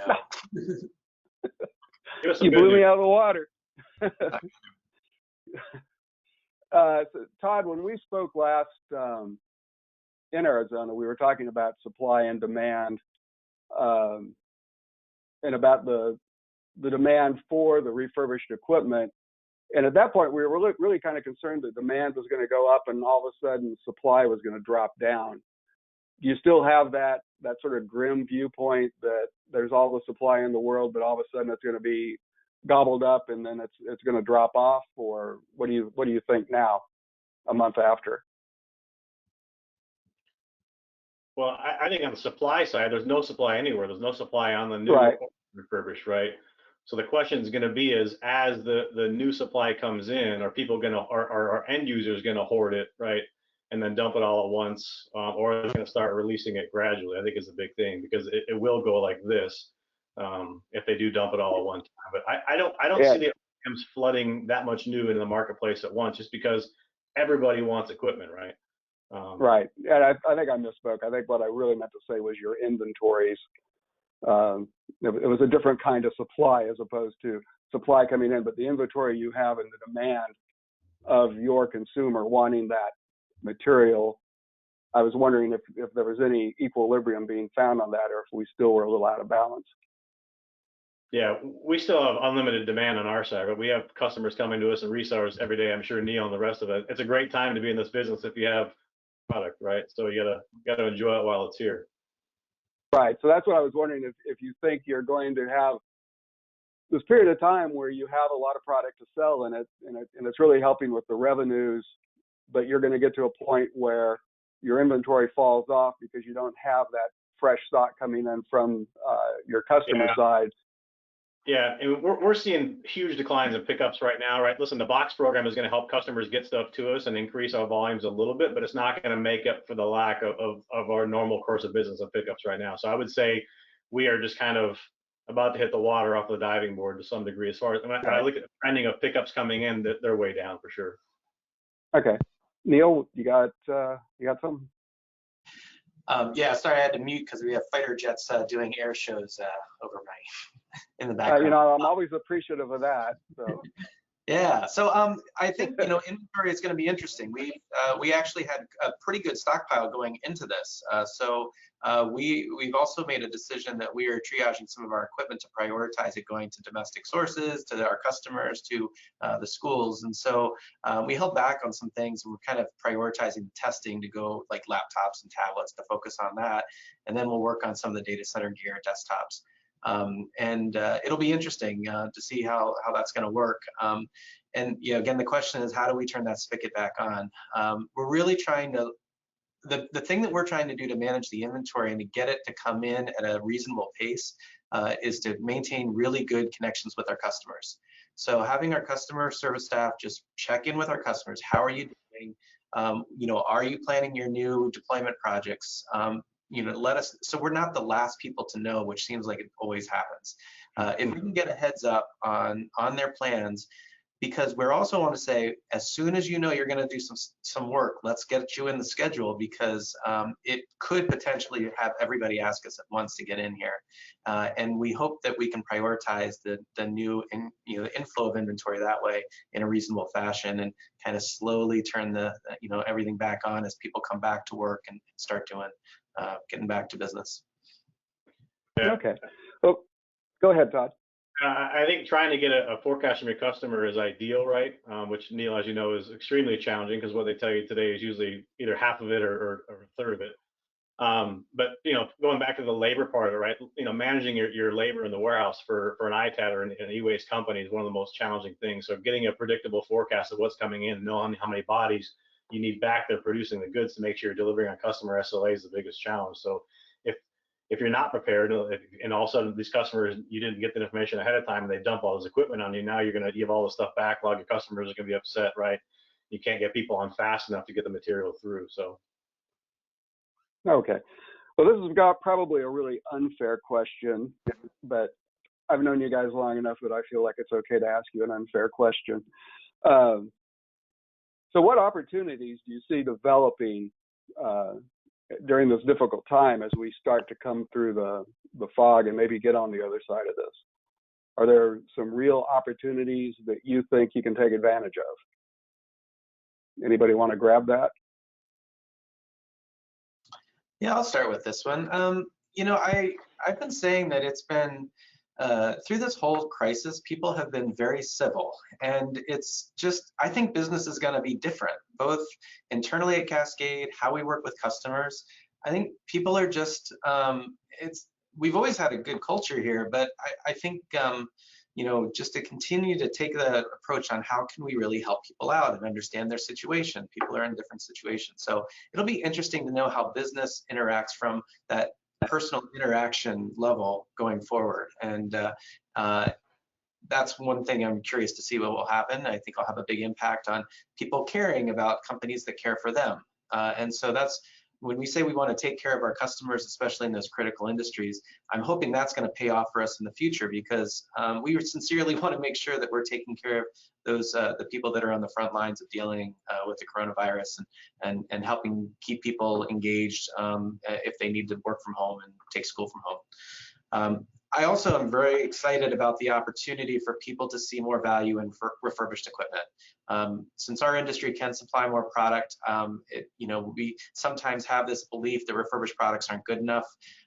No. You blew me out of the water. So, Todd, when we spoke last in Arizona, we were talking about supply and demand, and about the demand for the refurbished equipment. And at that point, we were really kind of concerned that demand was going to go up and all of a sudden supply was going to drop down. Do you still have that sort of grim viewpoint that there's all the supply in the world, but all of a sudden it's going to be gobbled up and then it's going to drop off? Or what do you think now, a month after? Well, I think on the supply side, there's no supply anywhere. There's no supply on the new refurbished, right? So the question is going to be as the new supply comes in, are people going to, are end users going to hoard it, right? And then dump it all at once, or are they going to start releasing it gradually? I think is the big thing, because it will go like this if they do dump it all at one time. But I don't see the OEMs flooding that much new into the marketplace at once, just because everybody wants equipment, right? Right. And I think I misspoke. I think what I really meant to say was your inventories. It was a different kind of supply as opposed to supply coming in, but the inventory you have and the demand of your consumer wanting that material I was wondering if there was any equilibrium being found on that, or if we still were a little out of balance. Yeah, we still have unlimited demand on our side, but we have customers coming to us and resellers every day. I'm sure Neal and the rest of it. It's a great time to be in this business if you have product, right? So you gotta enjoy it while it's here. Right. So that's what I was wondering, if you think you're going to have this period of time where you have a lot of product to sell and it's really helping with the revenues, but you're going to get to a point where your inventory falls off because you don't have that fresh stock coming in from your customer side. Yeah, and we're seeing huge declines in pickups right now, right? Listen, the box program is going to help customers get stuff to us and increase our volumes a little bit, but it's not going to make up for the lack of our normal course of business of pickups right now. So I would say we are just kind of about to hit the water off the diving board to some degree. As far as when I look at the trending of pickups coming in, they're way down for sure. Okay, Neal, you got something? Yeah, sorry, I had to mute because we have fighter jets doing air shows over in the background. I'm always appreciative of that. So. Yeah, so I think inventory is going to be interesting. We actually had a pretty good stockpile going into this. So we've also made a decision that we are triaging some of our equipment to prioritize it going to domestic sources, to our customers, to the schools. And so we held back on some things, and we're kind of prioritizing the testing to go like laptops and tablets to focus on that. And then we'll work on some of the data center gear, desktops. It'll be interesting to see how that's going to work. And again, the question is, how do we turn that spigot back on? We're really trying to, the thing that we're trying to do to manage the inventory and to get it to come in at a reasonable pace is to maintain really good connections with our customers. So having our customer service staff just check in with our customers. How are you doing? Are you planning your new deployment projects? Let us, so we're not the last people to know, which seems like it always happens. If we can get a heads up on their plans, because we're also want to say, as soon as you're going to do some work, let's get you in the schedule, because it could potentially have everybody ask us at once to get in here. And we hope that we can prioritize the new inflow of inventory that way in a reasonable fashion, and kind of slowly turn the everything back on as people come back to work and start doing getting back to business. Yeah. Okay. Well, go ahead, Todd. I think trying to get a forecast from your customer is ideal, right? Which, Neal, as you know, is extremely challenging, because what they tell you today is usually either half of it or a third of it. But going back to the labor part of it, right? Managing your labor in the warehouse for an ITAD or an e-waste company is one of the most challenging things. So getting a predictable forecast of what's coming in, knowing how many bodies you need back there producing the goods to make sure you're delivering on customer SLA is the biggest challenge. So if you're not prepared, and all of a sudden these customers, you didn't get the information ahead of time and they dump all this equipment on you, now you're going to give all this stuff backlog. Your customers are going to be upset, right? You can't get people on fast enough to get the material through. So. Okay. Well, this has got probably a really unfair question, but I've known you guys long enough that I feel like it's okay to ask you an unfair question. So what opportunities do you see developing during this difficult time as we start to come through the fog and maybe get on the other side of this? Are there some real opportunities that you think you can take advantage of? Anybody want to grab that? Yeah, I'll start with this one. I've been saying that it's been through this whole crisis, people have been very civil, and it's just, I think business is going to be different, both internally at Cascade, how we work with customers. I think people are just, we've always had a good culture here, but I think, just to continue to take the approach on how can we really help people out and understand their situation. People are in different situations. So it'll be interesting to know how business interacts from that personal interaction level going forward. And that's one thing I'm curious to see what will happen. I think I'll have a big impact on people caring about companies that care for them. And so that's when we say we want to take care of our customers, especially in those critical industries, I'm hoping that's going to pay off for us in the future, because we sincerely want to make sure that we're taking care of those the people that are on the front lines of dealing with the coronavirus, and helping keep people engaged if they need to work from home and take school from home. I also am very excited about the opportunity for people to see more value in refurbished equipment. Since our industry can supply more product, we sometimes have this belief that refurbished products aren't good enough.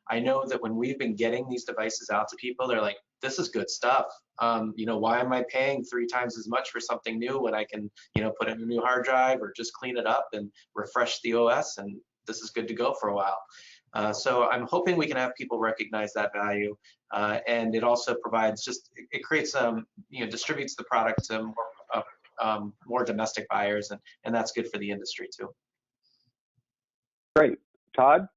I know that when we've been getting these devices out to people, they're like, this is good stuff. Why am I paying 3 times as much for something new when I can, put in a new hard drive or just clean it up and refresh the OS, and this is good to go for a while. So I'm hoping we can have people recognize that value, and it also provides it creates distributes the product to more domestic buyers, and that's good for the industry too. Great. Todd?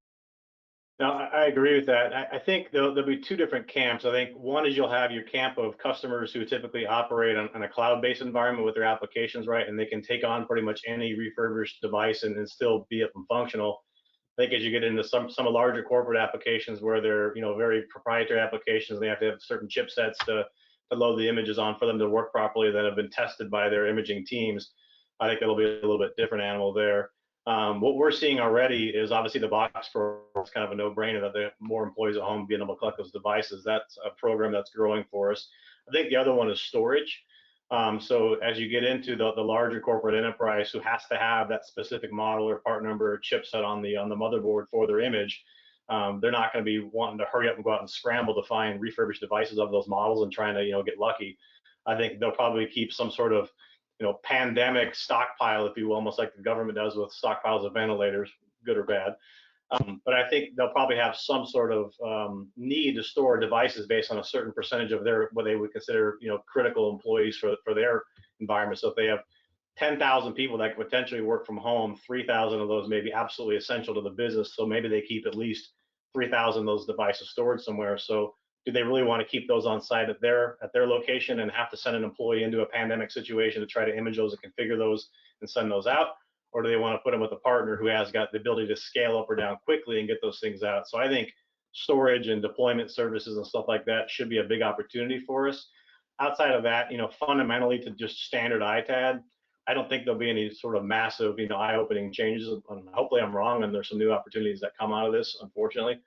No, I agree with that. I think there'll be 2 different camps. I think one is you'll have your camp of customers who typically operate on a cloud-based environment with their applications, right? And they can take on pretty much any refurbished device and still be up and functional. I think as you get into some larger corporate applications where they're very proprietary applications, they have to have certain chipsets to load the images on for them to work properly that have been tested by their imaging teams. I think it'll be a little bit different animal there. What we're seeing already is obviously the box program is kind of a no-brainer that the more employees at home being able to collect those devices. That's a program that's growing for us. I think the other one is storage. So as you get into the larger corporate enterprise who has to have that specific model or part number or chipset on the motherboard for their image, they're not going to be wanting to hurry up and go out and scramble to find refurbished devices of those models and trying to get lucky. I think they'll probably keep some sort of pandemic stockpile, if you will, almost like the government does with stockpiles of ventilators, good or bad. But I think they'll probably have some sort of need to store devices based on a certain percentage of what they would consider, critical employees for their environment. So if they have 10,000 people that could potentially work from home, 3,000 of those may be absolutely essential to the business. So maybe they keep at least 3,000 of those devices stored somewhere. So do they really want to keep those on site at their location and have to send an employee into a pandemic situation to try to image those and configure those and send those out? Or do they want to put them with a partner who has got the ability to scale up or down quickly and get those things out? So I think storage and deployment services and stuff like that should be a big opportunity for us. Outside of that, fundamentally to just standard ITAD, I don't think there'll be any sort of massive, eye-opening changes. Hopefully I'm wrong and there's some new opportunities that come out of this, unfortunately.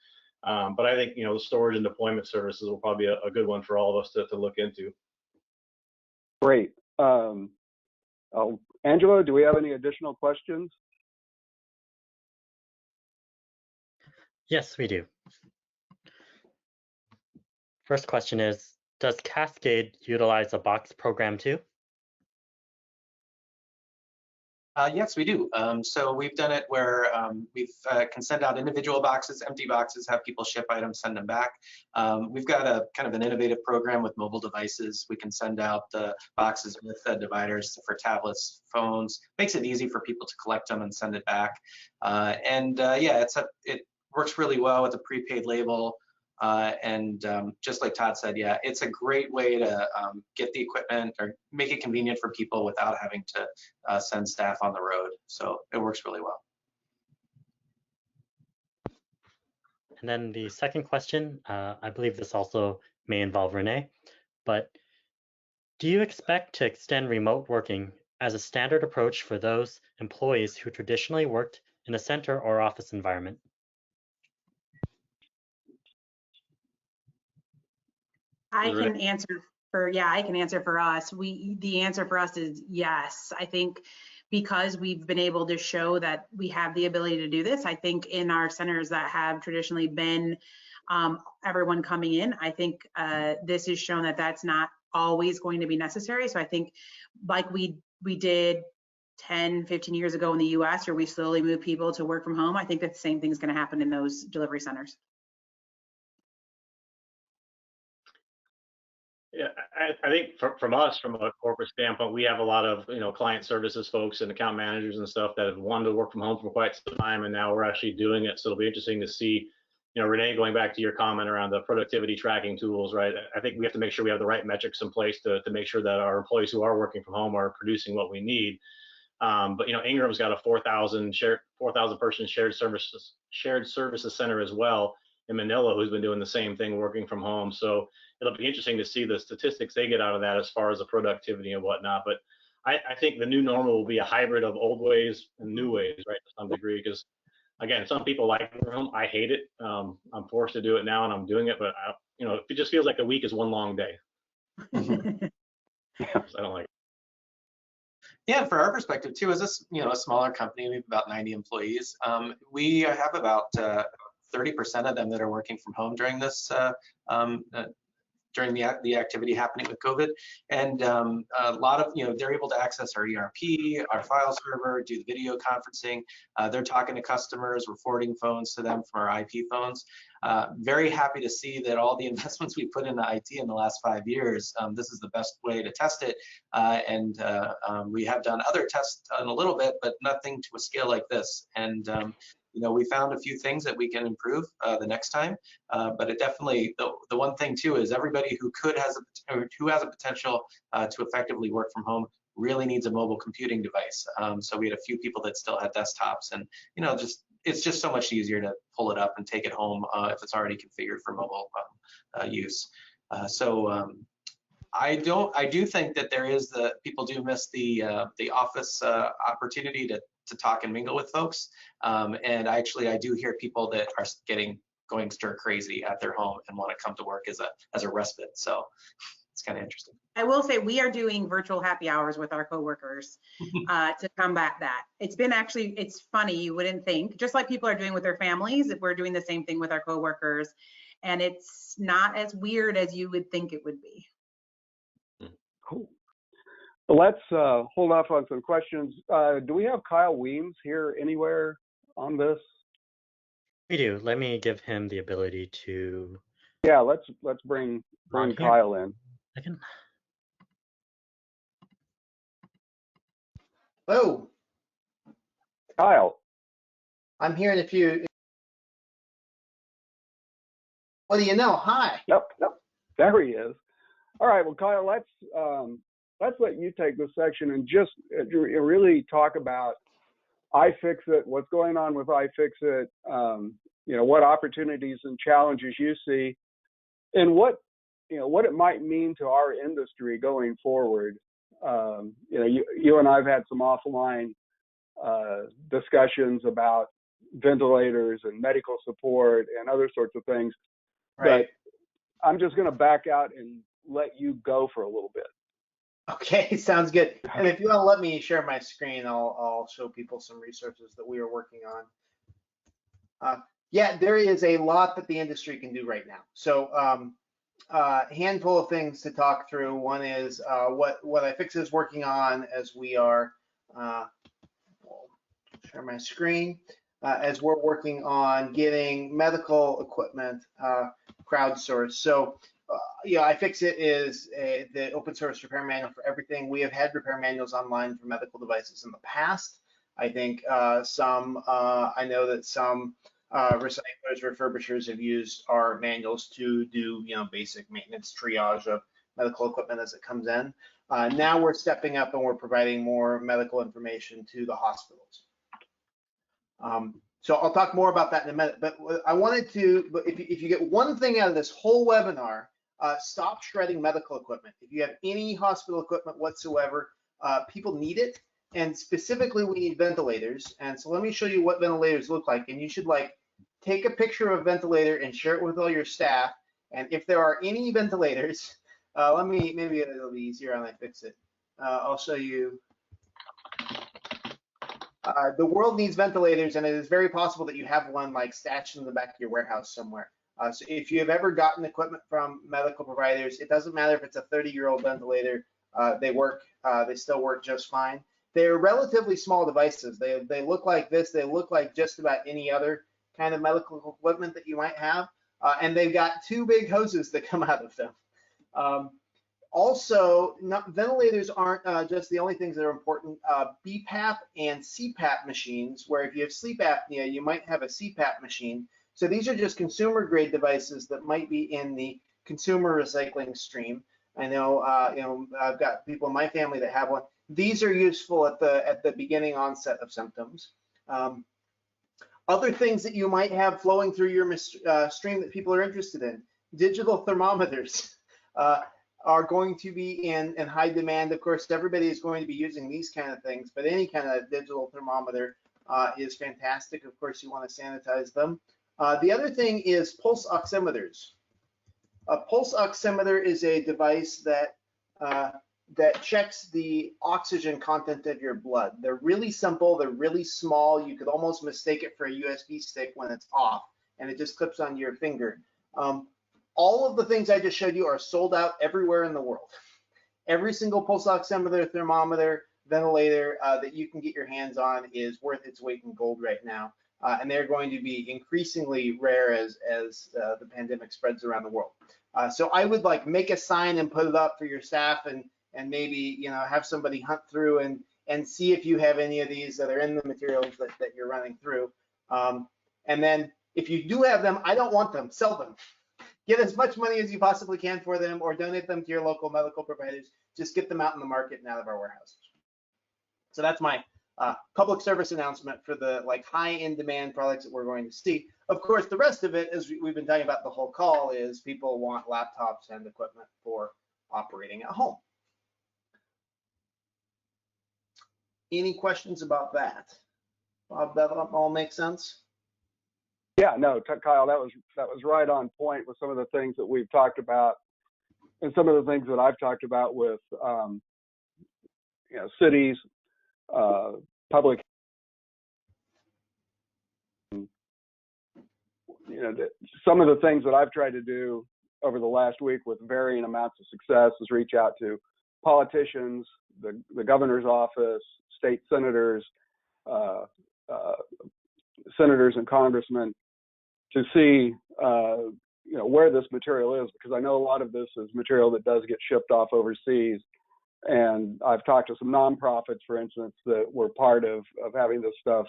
But I think, the storage and deployment services will probably be a good one for all of us to look into. Great. Angelo, do we have any additional questions? Yes, we do. First question is, does Cascade utilize a box program too? Yes, we do. So we've done it where we can send out individual boxes, empty boxes, have people ship items, send them back. We've got a kind of an innovative program with mobile devices. We can send out the boxes with dividers for tablets, phones. Makes it easy for people to collect them and send it back. Yeah, it works really well with a prepaid label. Just like Todd said, yeah, it's a great way to get the equipment or make it convenient for people without having to send staff on the road. So it works really well. And then the second question, I believe this also may involve Renee, but do you expect to extend remote working as a standard approach for those employees who traditionally worked in a center or office environment? I can answer for us. The answer for us is yes. I think because we've been able to show that we have the ability to do this, I think in our centers that have traditionally been everyone coming in, I think this has shown that that's not always going to be necessary. So I think like we did 10, 15 years ago in the US, where we slowly moved people to work from home, I think that the same thing is going to happen in those delivery centers. Yeah, I think from us, from a corporate standpoint, we have a lot of client services folks and account managers and stuff that have wanted to work from home for quite some time, and now we're actually doing it. So it'll be interesting to see, Renee, going back to your comment around the productivity tracking tools, right? I think we have to make sure we have the right metrics in place to make sure that our employees who are working from home are producing what we need. But Ingram's got a 4,000 person shared services center as well in Manila, who's been doing the same thing, working from home. So it'll be interesting to see the statistics they get out of that as far as the productivity and whatnot. But I think the new normal will be a hybrid of old ways and new ways, right, to some degree, because again, some people like working from home. I hate it. I'm forced to do it now and I'm doing it, but you know, it just feels like a week is one long day. Mhm. So I don't like it. Yeah, for our perspective too, as a smaller company, we have about 90 employees. We have about 30% of them that are working from home during this during the activity happening with COVID. And a lot of, they're able to access our ERP, our file server, do the video conferencing. They're talking to customers, we're forwarding phones to them from our IP phones. Very happy to see that all the investments we put into IT in the last 5 years, this is the best way to test it. We have done other tests in a little bit, but nothing to a scale like this. And we found a few things that we can improve the next time, but it definitely, the one thing too is everybody who has a potential to effectively work from home really needs a mobile computing device. So we had a few people that still had desktops, and it's just so much easier to pull it up and take it home if it's already configured for mobile use. I do think that people do miss the office opportunity to talk and mingle with folks. And I do hear people that are going stir crazy at their home and want to come to work as a respite. So it's kind of interesting. I will say we are doing virtual happy hours with our coworkers to combat that. It's funny, you wouldn't think, just like people are doing with their families, if we're doing the same thing with our coworkers, and it's not as weird as you would think it would be. Cool. Well, let's hold off on some questions. Do we have Kyle Weems here anywhere on this? We do. Let me give him the ability to. Yeah, let's bring Kyle in. Second. Oh, Kyle. I'm hearing a few. What do you know? Hi. Yep. There he is. All right. Well, Kyle, let's let you take this section and just really talk about iFixit, what's going on with iFixit, what opportunities and challenges you see, and what it might mean to our industry going forward. You and I've had some offline discussions about ventilators and medical support and other sorts of things. Right. But I'm just going to back out and let you go for a little bit. Okay, sounds good. And if you want to let me share my screen, I'll show people some resources that we are working on. Yeah, there is a lot that the industry can do right now. So handful of things to talk through. One is what iFixit is working on as we are, share my screen, as we're working on getting medical equipment crowdsourced. So iFixit is the open source repair manual for everything. We have had repair manuals online for medical devices in the past. I think I know that some recyclers, refurbishers have used our manuals to do basic maintenance triage of medical equipment as it comes in. Now we're stepping up and we're providing more medical information to the hospitals. So I'll talk more about that in a minute, but I wanted to, if you get one thing out of this whole webinar, stop shredding medical equipment. If you have any hospital equipment whatsoever, people need it, and specifically we need ventilators. And so let me show you what ventilators look like, and you should take a picture of a ventilator and share it with all your staff. And if there are any ventilators, maybe it'll be easier on iFixit. I'll show you. The world needs ventilators, and it is very possible that you have one stashed in the back of your warehouse somewhere. So if you have ever gotten equipment from medical providers, it doesn't matter if it's a 30-year-old ventilator, they still work just fine. They're relatively small devices. They look like this. They look like just about any other kind of medical equipment that you might have. And they've got two big hoses that come out of them. Also, ventilators aren't just the only things that are important. BPAP and CPAP machines, where if you have sleep apnea, you might have a CPAP machine. So these are just consumer grade devices that might be in the consumer recycling stream. I know, I've got people in my family that have one. These are useful at the beginning onset of symptoms. Other things that you might have flowing through your stream that people are interested in, digital thermometers. Are going to be in high demand. Of course, everybody is going to be using these kind of things, but any kind of digital thermometer is fantastic. Of course, you want to sanitize them. The other thing is pulse oximeters. A pulse oximeter is a device that that checks the oxygen content of your blood. They're really simple. They're really small. You could almost mistake it for a USB stick when it's off, and it just clips onto your finger. All of the things I just showed you are sold out everywhere in the world. Every single pulse oximeter, thermometer, ventilator that you can get your hands on is worth its weight in gold right now. And they're going to be increasingly rare as the pandemic spreads around the world. So I would like make a sign and put it up for your staff, and maybe have somebody hunt through and see if you have any of these that are in the materials that you're running through. And then if you do have them, I don't want them, sell them. Get as much money as you possibly can for them, or donate them to your local medical providers. Just get them out in the market and out of our warehouses. So that's my public service announcement for the high in demand products that we're going to see. Of course, the rest of it, as we've been talking about the whole call, is people want laptops and equipment for operating at home. Any questions about that? Bob, that all makes sense? Yeah, no, Kyle, that was right on point with some of the things that we've talked about, and some of the things that I've talked about with cities, public, some of the things that I've tried to do over the last week with varying amounts of success is reach out to politicians, the governor's office, state senators, senators and congressmen, to see where this material is, because I know a lot of this is material that does get shipped off overseas. And I've talked to some nonprofits, for instance, that were part of having this stuff.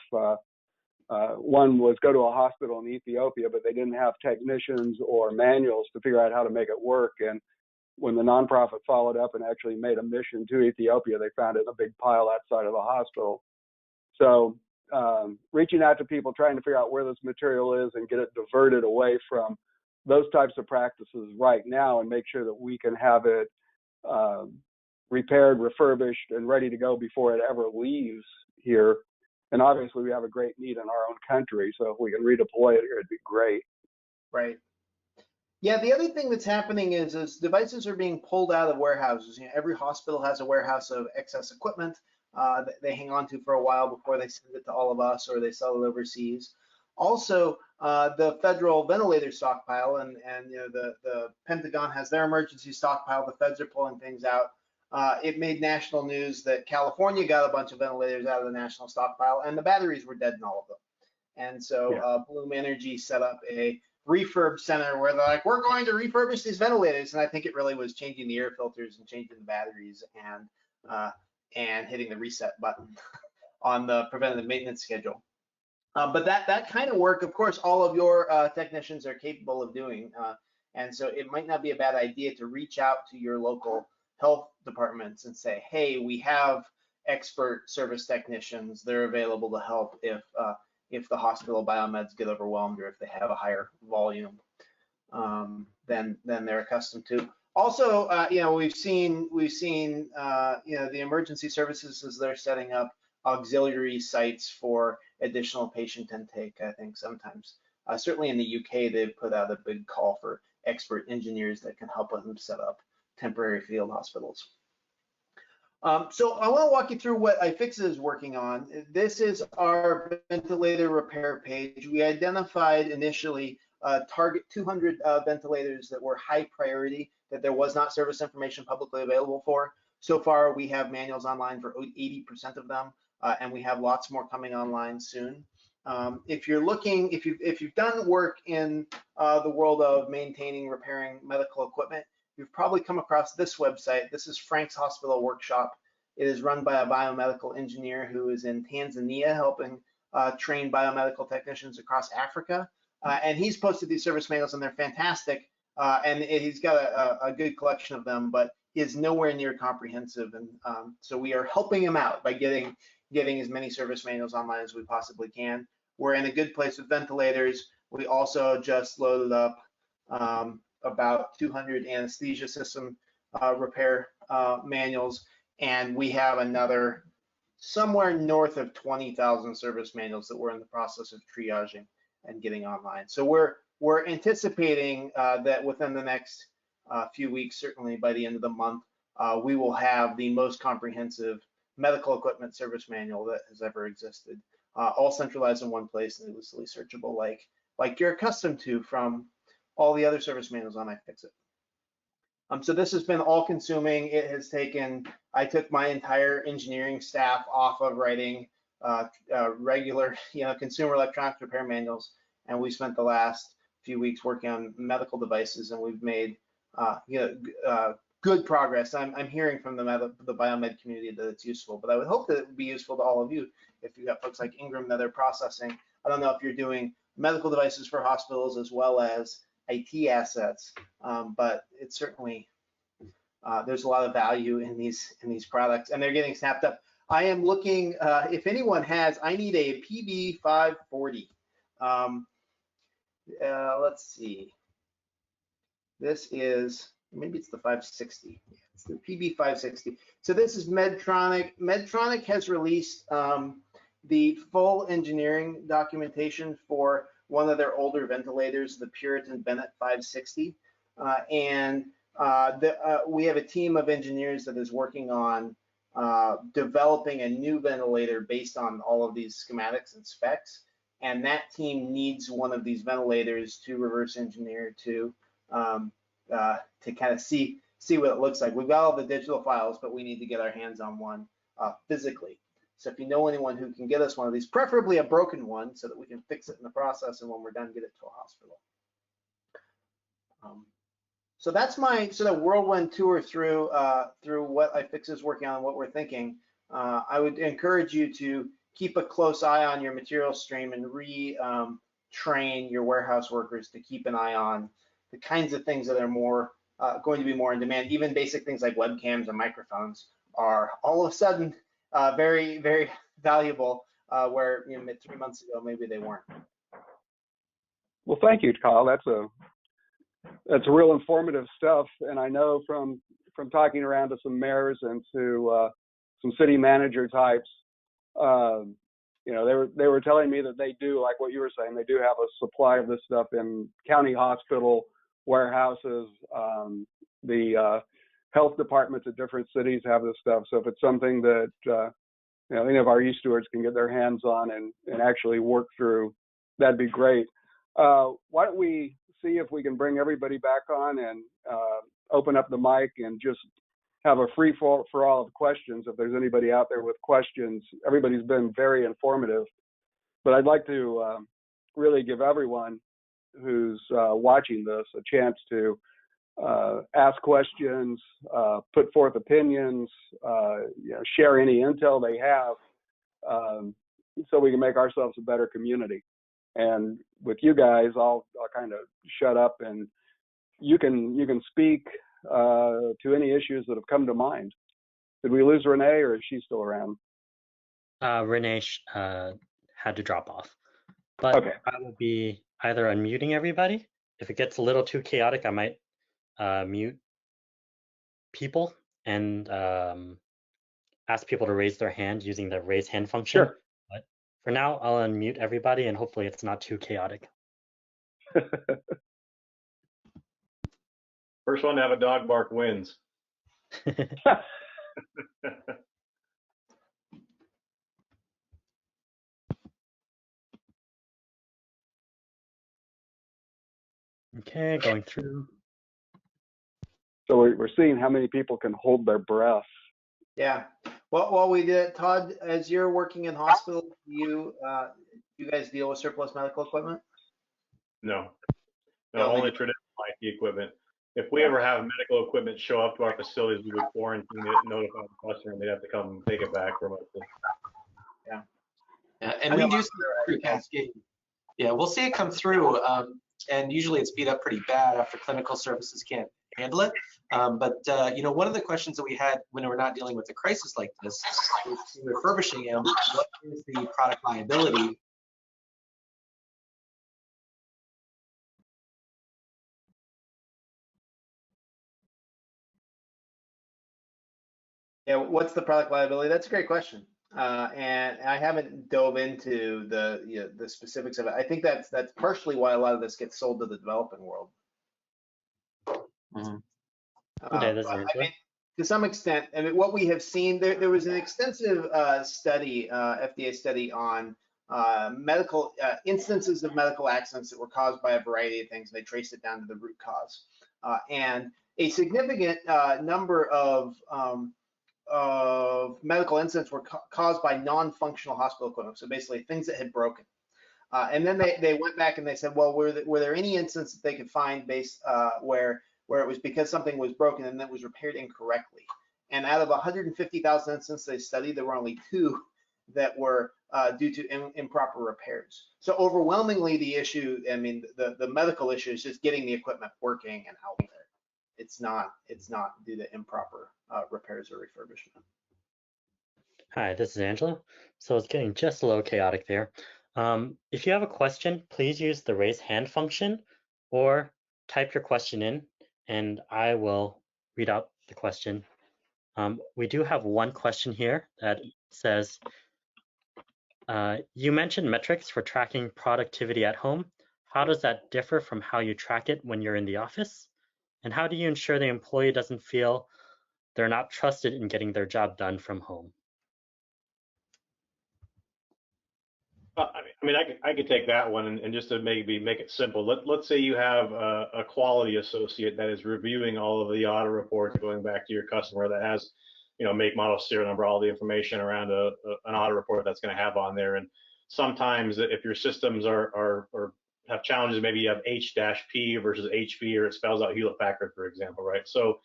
One was go to a hospital in Ethiopia, but they didn't have technicians or manuals to figure out how to make it work. And when the nonprofit followed up and actually made a mission to Ethiopia, they found it in a big pile outside of the hospital. So reaching out to people, trying to figure out where this material is and get it diverted away from those types of practices right now, and make sure that we can have it repaired, refurbished, and ready to go before it ever leaves here. And obviously we have a great need in our own country, so if we can redeploy it here, it'd be great. Right. Yeah, the other thing that's happening is devices are being pulled out of warehouses. Every hospital has a warehouse of excess equipment that they hang on to for a while before they send it to all of us, or they sell it overseas. Also, the federal ventilator stockpile, and the Pentagon has their emergency stockpile. The feds are pulling things out. It made national news that California got a bunch of ventilators out of the national stockpile, and the batteries were dead in all of them. And so Bloom Energy set up a refurb center where they're like, we're going to refurbish these ventilators. And I think it really was changing the air filters and changing the batteries and hitting the reset button on the preventative maintenance schedule. But that kind of work, of course, all of your technicians are capable of doing. And so it might not be a bad idea to reach out to your local health departments and say, hey, we have expert service technicians. They're available to help if the hospital biomeds get overwhelmed, or if they have a higher volume than they're accustomed to. Also, we've seen the emergency services, as they're setting up auxiliary sites for additional patient intake. I think sometimes, certainly in the UK, they've put out a big call for expert engineers that can help them set up temporary field hospitals. So I want to walk you through what iFixit is working on. This is our ventilator repair page. We identified initially target 200 ventilators that were high priority, that there was not service information publicly available for. So far, we have manuals online for 80% of them, and we have lots more coming online soon. If you're looking, if you've done work in the world of maintaining, repairing medical equipment, you've probably come across this website. This is Frank's Hospital Workshop. It is run by a biomedical engineer who is in Tanzania helping train biomedical technicians across Africa. And he's posted these service manuals, and they're fantastic. And he's got a good collection of them, but he is nowhere near comprehensive. And so we are helping him out by getting as many service manuals online as we possibly can. We're in a good place with ventilators. We also just loaded up about 200 anesthesia system repair manuals, and we have another somewhere north of 20,000 service manuals that we're in the process of triaging and getting online. So we're we're anticipating that within the next few weeks, certainly by the end of the month, we will have the most comprehensive medical equipment service manual that has ever existed, all centralized in one place and easily searchable, like you're accustomed to from all the other service manuals on iFixit. So this has been all consuming. It has taken, I took my entire engineering staff off of writing regular, consumer electronics repair manuals, and we spent the last few weeks working on medical devices, and we've made good progress. I'm hearing from the biomed community that it's useful, but I would hope that it would be useful to all of you if you got folks like Ingram that are processing. I don't know if you're doing medical devices for hospitals as well as IT assets, but it's certainly there's a lot of value in these products, and they're getting snapped up. I am looking, if anyone has, I need a PB540. Let's see. This is, maybe it's the 560. Yeah, it's the PB560. So this is Medtronic. Medtronic has released the full engineering documentation for one of their older ventilators, the Puritan Bennett 560. We have a team of engineers that is working on developing a new ventilator based on all of these schematics and specs. And that team needs one of these ventilators to reverse engineer to kind of see what it looks like. We've got all the digital files, but we need to get our hands on one physically. So if you know anyone who can get us one of these, preferably a broken one, so that we can fix it in the process, and when we're done, get it to a hospital. So that's my sort of whirlwind tour through what iFixit is working on, what we're thinking. I would encourage you to keep a close eye on your material stream and train your warehouse workers to keep an eye on the kinds of things that are more going to be more in demand. Even basic things like webcams and microphones are all of a sudden very, very valuable, where 3 months ago maybe they weren't. Well, thank you, Kyle. That's real informative stuff, and I know from talking around to some mayors and to some city manager types, they were telling me that they do, like what you were saying, they do have a supply of this stuff in county hospital warehouses. The health departments at different cities have this stuff. So if it's something that any of our e-Stewards can get their hands on and actually work through, that'd be great. Why don't we see if we can bring everybody back on and open up the mic and just have a free for all of questions. If there's anybody out there with questions, everybody's been very informative, but I'd like to really give everyone who's watching this a chance to ask questions, put forth opinions, share any intel they have, so we can make ourselves a better community. And with you guys, I'll kind of shut up, and you can speak to any issues that have come to mind. Did we lose Renee, or is she still around? Renee had to drop off, but okay. I will be either unmuting everybody. If it gets a little too chaotic, I might mute people and ask people to raise their hand using the raise hand function. Sure. But for now, I'll unmute everybody, and hopefully it's not too chaotic. First one to have a dog bark wins. Okay, going through. So we're seeing how many people can hold their breath. Yeah. Well, we did, Todd, as you're working in hospital, you guys deal with surplus medical equipment? No, only traditional IT equipment. If we ever have medical equipment show up to our facilities, we would quarantine it, notify the customer, and they'd have to come take it back remotely. Yeah, and we do see it through Cascade. Yeah, we'll see it come through, and usually it's beat up pretty bad after clinical services can't handle it. But one of the questions that we had when we're not dealing with a crisis like this is refurbishing them. What is the product liability? Yeah, what's the product liability? That's a great question. And I haven't dove into the specifics of it. I think that's partially why a lot of this gets sold to the developing world. Mhm. Okay, this is But I Angela. mean, to some extent, I mean, what we have seen, there was an extensive study, FDA study on medical instances of medical accidents that were caused by a variety of things. They traced it down to the root cause, and a significant number of medical incidents were caused by non-functional hospital equipment. So basically, things that had broken. And then they went back and they said, well, were there any instances that they could find based where it was because something was broken and that was repaired incorrectly? And out of 150,000 instances they studied, there were only 2 that were due to improper repairs. So overwhelmingly, the issue, I mean, the medical issue is just getting the equipment working and out there. It's not due to improper repairs or refurbishment. Hi, this is Angela. So it's getting just a little chaotic there. If you have a question, please use the raise hand function or type your question in and I will read out the question. We do have one question here that says, you mentioned metrics for tracking productivity at home. How does that differ from how you track it when you're in the office? And how do you ensure the employee doesn't feel they're not trusted in getting their job done from home? I mean, I could take that one and just to maybe make it simple. Let's say you have a quality associate that is reviewing all of the audit reports going back to your customer that has, make, model, serial number, all the information around an audit report that's going to have on there. And sometimes if your systems are have challenges, maybe you have H-P versus HP, or it spells out Hewlett-Packard, for example, right? So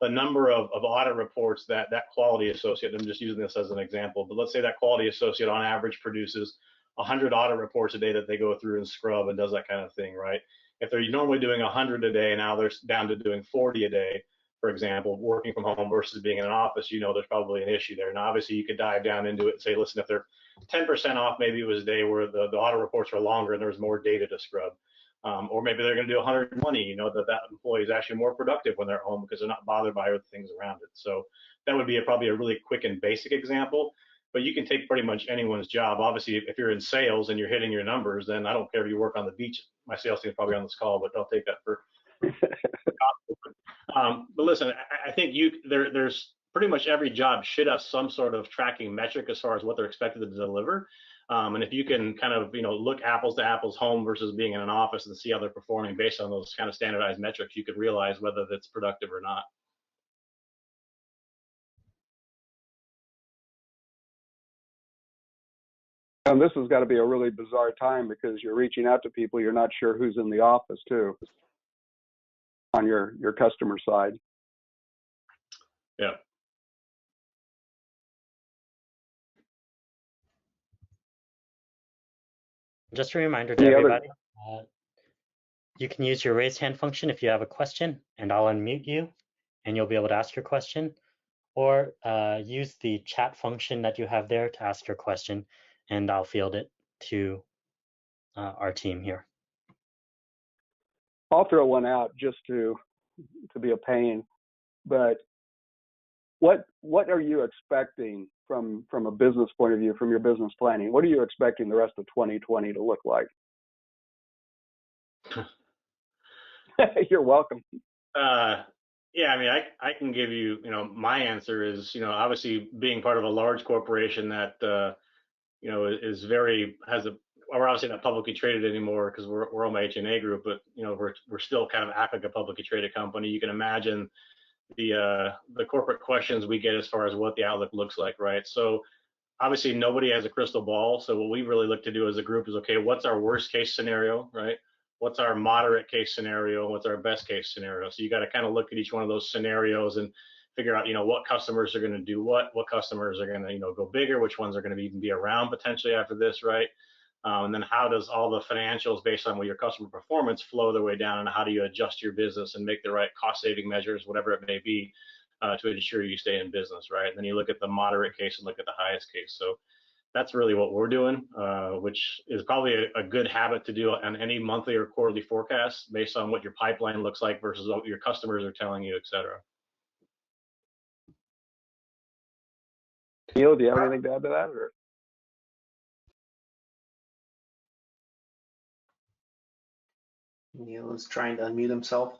the number of audit reports that quality associate, I'm just using this as an example, but let's say that quality associate on average produces 100 audit reports a day that they go through and scrub and does that kind of thing, right? If they're normally doing 100 a day, now they're down to doing 40 a day, for example, working from home versus being in an office, there's probably an issue there. Now, obviously, you could dive down into it and say, listen, if they're 10% off, maybe it was a day where the audit reports are longer and there's more data to scrub. Or maybe they're going to do 120, that employee is actually more productive when they're at home because they're not bothered by other things around it. So that would be probably a really quick and basic example. But you can take pretty much anyone's job. Obviously, if you're in sales and you're hitting your numbers, then I don't care if you work on the beach. My sales team is probably on this call, but I'll take that for. But listen, I think there's pretty much every job should have some sort of tracking metric as far as what they're expected to deliver. And if you can kind of look apples to apples home versus being in an office and see how they're performing based on those kind of standardized metrics, you could realize whether that's productive or not. And this has got to be a really bizarre time because you're reaching out to people, you're not sure who's in the office too, on your customer side. Yeah. Just a reminder to everybody, you can use your raise hand function if you have a question, and I'll unmute you, and you'll be able to ask your question, or use the chat function that you have there to ask your question, and I'll field it to our team here. I'll throw one out just to be a pain, but what are you expecting from a business point of view, from your business planning? What are you expecting the rest of 2020 to look like? You're welcome. Yeah, I mean, I can give you, my answer is, obviously being part of a large corporation that, is we're obviously not publicly traded anymore because we're on my H&A group, but, we're still kind of act like a publicly traded company. You can imagine the corporate questions we get as far as what the outlook looks like, right? So obviously nobody has a crystal ball. So what we really look to do as a group is, okay, what's our worst case scenario, right? What's our moderate case scenario? What's our best case scenario? So you got to kind of look at each one of those scenarios and figure out, what customers are going to do what customers are going to, go bigger, which ones are going to even be around potentially after this, right? And then how does all the financials based on what your customer performance flow their way down, and how do you adjust your business and make the right cost saving measures, whatever it may be, to ensure you stay in business, right? And then you look at the moderate case and look at the highest case. So that's really what we're doing, which is probably a good habit to do on any monthly or quarterly forecast based on what your pipeline looks like versus what your customers are telling you, et cetera. Neal, do you have anything to add to that? Or? Neal is trying to unmute himself.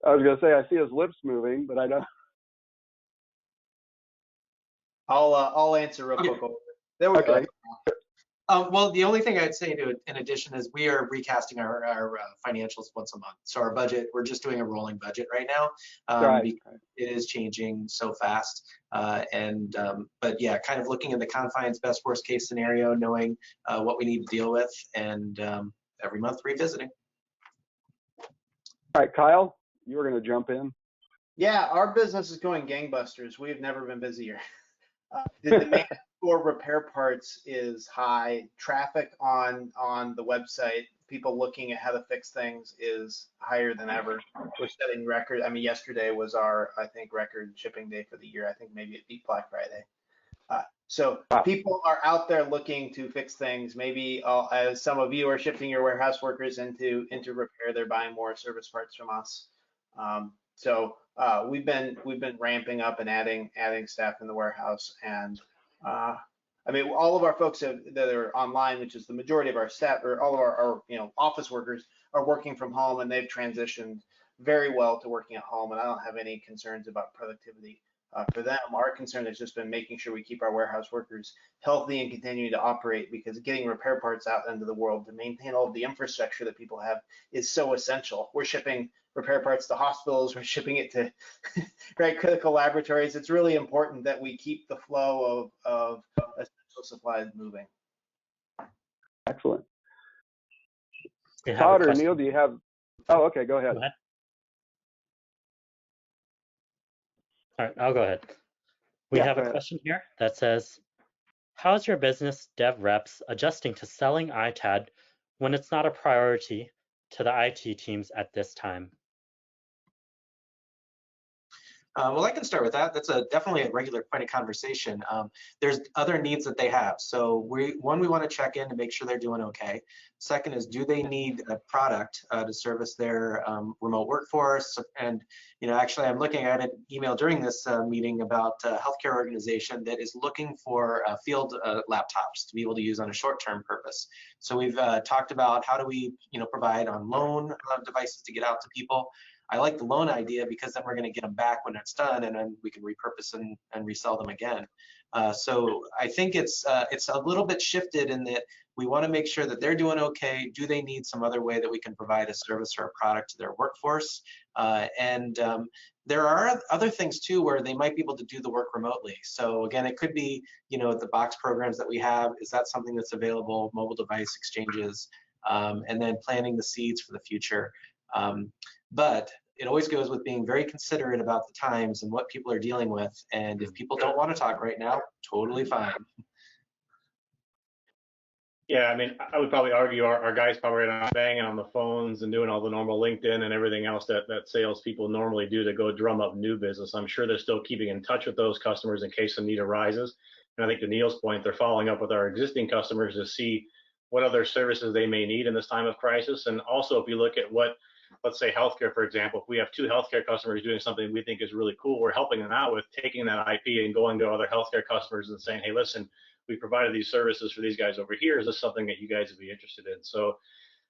I was going to say, I see his lips moving, but I don't. I'll answer real quick. There we go. Well, the only thing I'd say in addition is we are recasting our financials once a month. So our budget, we're just doing a rolling budget right now. Right. It is changing so fast. But yeah, kind of looking in the confines, best worst case scenario, knowing what we need to deal with, and every month revisiting. All right, Kyle, you were going to jump in. Yeah, our business is going gangbusters. We've never been busier. The demand for repair parts is high. Traffic on the website, people looking at how to fix things, is higher than ever. We're setting record. I mean, yesterday was our, I think, record shipping day for the year. I think maybe it beat Black Friday. So people are out there looking to fix things. Maybe as some of you are shifting your warehouse workers into repair, they're buying more service parts from us. So we've been ramping up and adding staff in the warehouse, and I mean, all of our folks that are online, which is the majority of our staff, or all of our office workers, are working from home, and they've transitioned very well to working at home, and I don't have any concerns about productivity for them. Our concern has just been making sure we keep our warehouse workers healthy and continuing to operate, because getting repair parts out into the world to maintain all of the infrastructure that people have is so essential. We're shipping repair parts to hospitals, we're shipping it to right, critical laboratories. It's really important that we keep the flow of essential supplies moving. Excellent. Todd or Neal, do you have? Oh, okay, go ahead. Go ahead. All right, I'll go ahead. We have a question here that says, how's your business dev reps adjusting to selling iTAD when it's not a priority to the IT teams at this time? Well, I can start with that. That's definitely a regular point of conversation. There's other needs that they have. So we want to check in to make sure they're doing okay. Second is, do they need a product to service their remote workforce? And actually, I'm looking at an email during this meeting about a healthcare organization that is looking for field laptops to be able to use on a short-term purpose. So we've talked about how do we provide on loan devices to get out to people. I like the loan idea because then we're going to get them back when it's done, and then we can repurpose and resell them again. So I think it's a little bit shifted in that we want to make sure that they're doing okay. Do they need some other way that we can provide a service or a product to their workforce? There are other things too where they might be able to do the work remotely. So again, it could be the box programs that we have. Is that something that's available? Mobile device exchanges, and then planting the seeds for the future. But it always goes with being very considerate about the times and what people are dealing with. And if people don't want to talk right now, totally fine. Yeah, I mean, I would probably argue our guys probably are not banging on the phones and doing all the normal LinkedIn and everything else that salespeople normally do to go drum up new business. I'm sure they're still keeping in touch with those customers in case a need arises. And I think to Neal's point, they're following up with our existing customers to see what other services they may need in this time of crisis. And also, if you look at what, let's say healthcare, for example, if we have two healthcare customers doing something we think is really cool, we're helping them out with taking that IP and going to other healthcare customers and saying, hey, listen, we provided these services for these guys over here. Is this something that you guys would be interested in? So,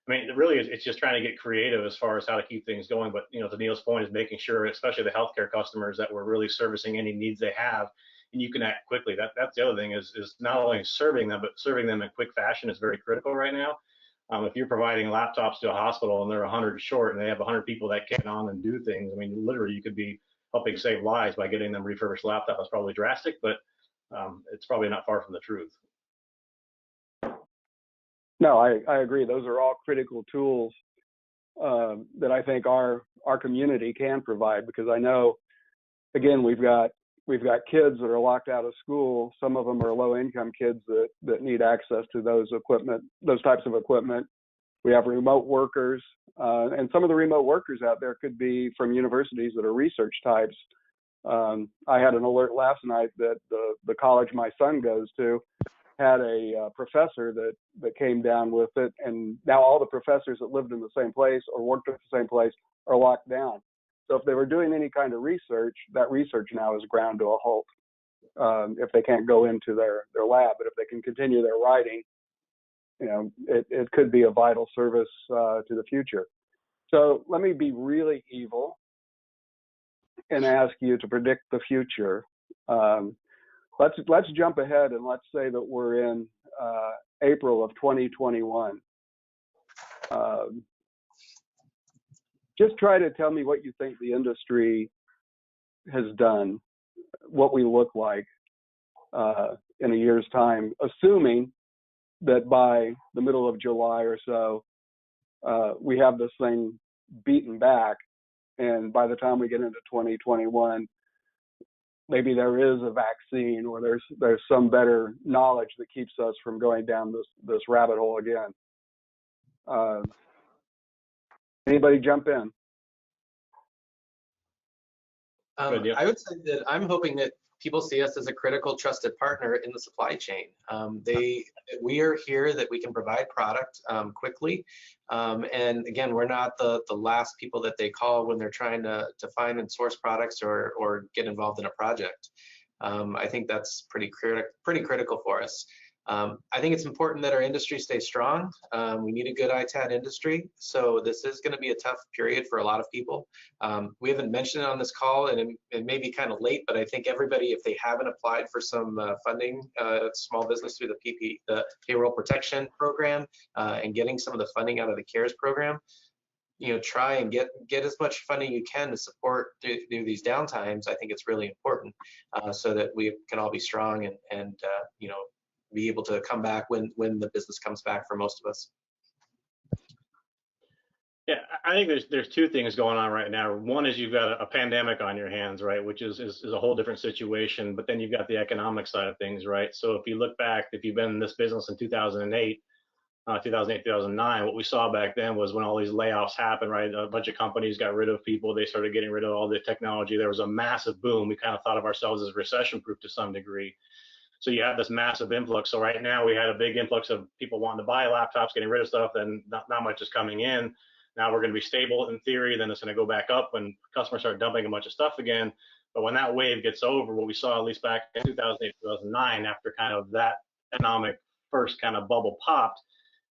I mean, really, it's just trying to get creative as far as how to keep things going. But, to Neal's point, is making sure, especially the healthcare customers, that we're really servicing any needs they have, and you can act quickly. That's the other thing is not only serving them, but serving them in quick fashion is very critical right now. If you're providing laptops to a hospital and they're 100 short and they have 100 people that get on and do things, I mean, literally, you could be helping save lives by getting them refurbished laptops. That's probably drastic, but it's probably not far from the truth. No, I agree. Those are all critical tools that I think our community can provide, because I know, again, we've got kids that are locked out of school. Some of them are low-income kids that need access to those types of equipment. We have remote workers, and some of the remote workers out there could be from universities that are research types. I had an alert last night that the college my son goes to had a professor that came down with it, and now all the professors that lived in the same place or worked at the same place are locked down. So if they were doing any kind of research, that research now is ground to a halt. if they can't go into their lab. But if they can continue their writing, it could be a vital service to the future. So let me be really evil and ask you to predict the future. Let's jump ahead and let's say that we're in April of 2021. Just try to tell me what you think the industry has done, what we look like in a year's time, assuming that by the middle of July or so, we have this thing beaten back. And by the time we get into 2021, maybe there is a vaccine or there's some better knowledge that keeps us from going down this rabbit hole again. Anybody jump in? Good, yeah. I would say that I'm hoping that people see us as a critical, trusted partner in the supply chain. We are here that we can provide product quickly. And again, we're not the last people that they call when they're trying to find and source products or get involved in a project. I think that's pretty critical for us. I think it's important that our industry stays strong. We need a good ITAD industry. So this is going to be a tough period for a lot of people. We haven't mentioned it on this call, and it may be kind of late, but I think everybody, if they haven't applied for some funding, small business through the payroll protection program, and getting some of the funding out of the CARES program, try and get as much funding you can to support through these downtimes. I think it's really important so that we can all be strong and be able to come back when the business comes back for most of us. Yeah, I think there's two things going on right now. One is you've got a pandemic on your hands, right, which is a whole different situation. But then you've got the economic side of things, right? So if you look back, if you've been in this business in 2008, 2009, what we saw back then was when all these layoffs happened, right? A bunch of companies got rid of people. They started getting rid of all the technology. There was a massive boom. We kind of thought of ourselves as recession-proof to some degree. So you have this massive influx. So right now we had a big influx of people wanting to buy laptops, getting rid of stuff, and not much is coming in. Now we're going to be stable in theory, then it's going to go back up when customers start dumping a bunch of stuff again. But when that wave gets over, what we saw at least back in 2008, 2009, after kind of that economic first kind of bubble popped,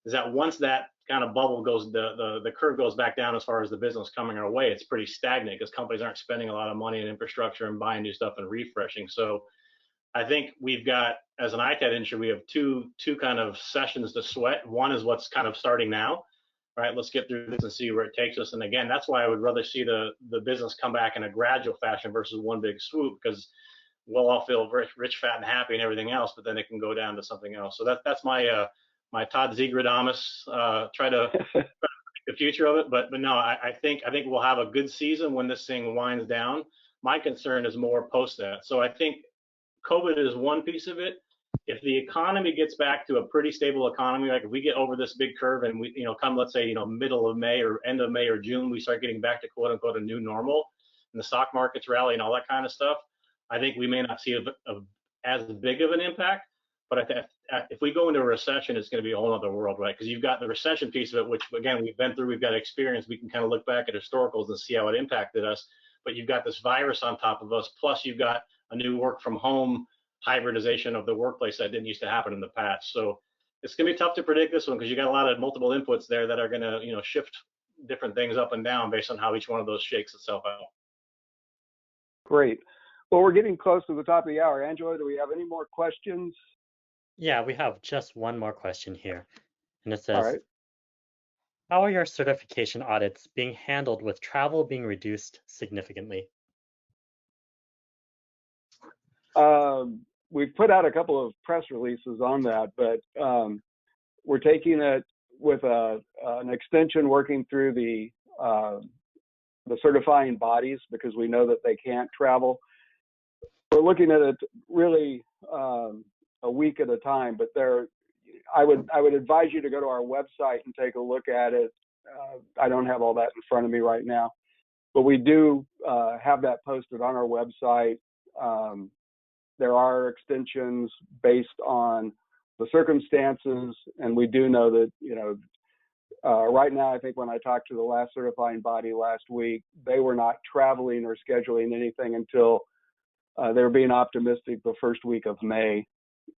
is that once that kind of bubble goes, the curve goes back down as far as the business coming our way, it's pretty stagnant because companies aren't spending a lot of money in infrastructure and buying new stuff and refreshing. So I think we've got, as an ITAD industry, we have two kind of sessions to sweat. One is what's kind of starting now, right? Let's get through this and see where it takes us. And again, that's why I would rather see the business come back in a gradual fashion versus one big swoop, because we'll all feel rich, fat, and happy and everything else, but then it can go down to something else. So that's my my Todd Zegradamus, try to predict the future of it. But no, I think we'll have a good season when this thing winds down. My concern is more post that. So I think COVID is one piece of it. If the economy gets back to a pretty stable economy, like if we get over this big curve and we, come, let's say, middle of May or end of May or June, we start getting back to quote unquote a new normal and the stock markets rally and all that kind of stuff, I think we may not see as big of an impact. But if we go into a recession, it's going to be a whole other world, right? Because you've got the recession piece of it, which again, we've been through, we've got experience. We can kind of look back at historicals and see how it impacted us. But you've got this virus on top of us, plus you've got a new work from home hybridization of the workplace that didn't used to happen in the past. So it's going to be tough to predict this one because you got a lot of multiple inputs there that are going to, shift different things up and down based on how each one of those shakes itself out. Great. Well, we're getting close to the top of the hour. Angela, do we have any more questions? Yeah, we have just one more question here. And it says, All right. How are your certification audits being handled with travel being reduced significantly? We've put out a couple of press releases on that, but we're taking it with an extension working through the certifying bodies because we know that they can't travel. We're looking at it really a week at a time, but I would advise you to go to our website and take a look at it. I don't have all that in front of me right now, but we do have that posted on our website. There are extensions based on the circumstances, and we do know that, right now, I think when I talked to the last certifying body last week, they were not traveling or scheduling anything until they were being optimistic the first week of May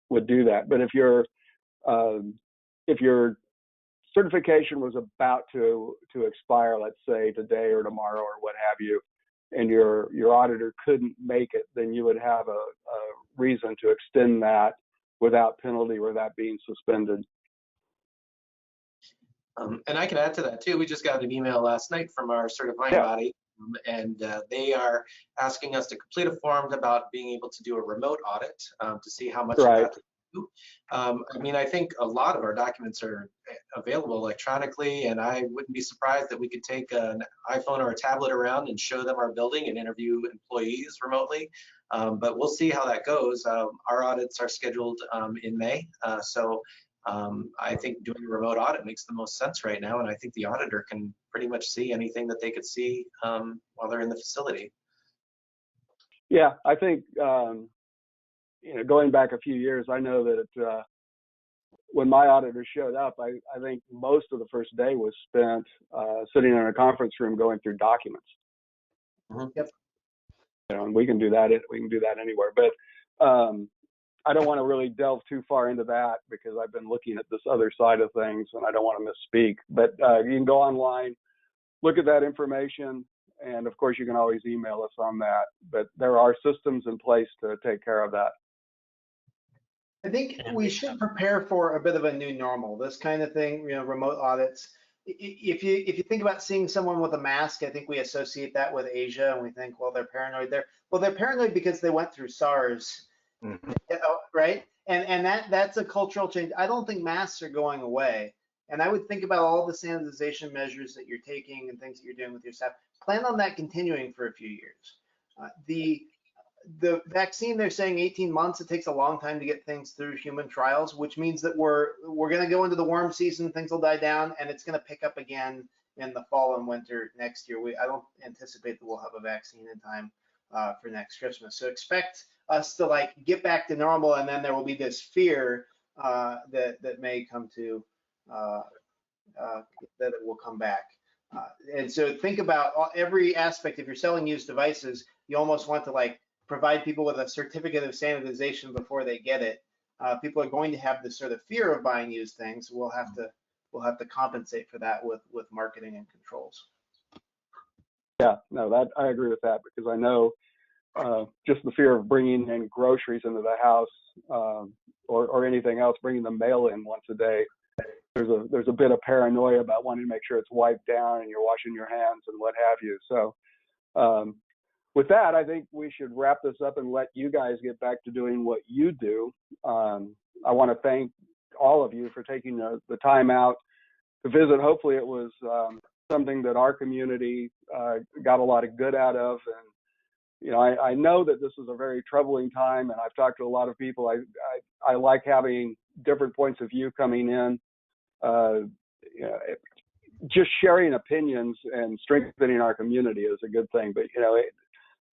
would do that. But if your certification was about to expire, let's say today or tomorrow or what have you, and your auditor couldn't make it, then you would have a reason to extend that without penalty or that being suspended. And I can add to that too. We just got an email last night from our certifying body, and they are asking us to complete a form about being able to do a remote audit to see how much of that to do. I mean, I think a lot of our documents are available electronically, and I wouldn't be surprised that we could take an iPhone or a tablet around and show them our building and interview employees remotely. But we'll see how that goes. Our audits are scheduled in May, so I think doing a remote audit makes the most sense right now, and I think the auditor can pretty much see anything that they could see while they're in the facility. Yeah, I think going back a few years, I know that when my auditor showed up, I think most of the first day was spent sitting in a conference room going through documents. Yep. And we can do that. We can do that anywhere, but I don't want to really delve too far into that because I've been looking at this other side of things and I don't want to misspeak. But you can go online, look at that information, and of course you can always email us on that. But there are systems in place to take care of that. I think we should prepare for a bit of a new normal. This kind of thing, remote audits. If you think about seeing someone with a mask, I think we associate that with Asia, and we think, well, they're paranoid. They're paranoid because they went through SARS. Mm-hmm. Right? And that's a cultural change. I don't think masks are going away. And I would think about all the sanitization measures that you're taking and things that you're doing with your staff. Plan on that continuing for a few years. The vaccine, they're saying 18 months. It takes a long time to get things through human trials, which means that we're going to go into the warm season. Things will die down, and it's going to pick up again in the fall and winter next year. I don't anticipate that we'll have a vaccine in time for next Christmas. So expect us to get back to normal, and then there will be this fear that may come to that it will come back. And so think about every aspect. If you're selling used devices, you almost want to provide people with a certificate of sanitization before they get it. People are going to have this sort of fear of buying used things. We'll have to compensate for that with marketing and controls. Yeah, no, that I agree with that because I know just the fear of bringing in groceries into the house or anything else, bringing the mail in once a day. There's a bit of paranoia about wanting to make sure it's wiped down and you're washing your hands and what have you. So with that, I think we should wrap this up and let you guys get back to doing what you do. I want to thank all of you for taking the time out to visit. Hopefully it was something that our community got a lot of good out of. And I know that this is a very troubling time, and I've talked to a lot of people. I like having different points of view coming in. Just sharing opinions and strengthening our community is a good thing. But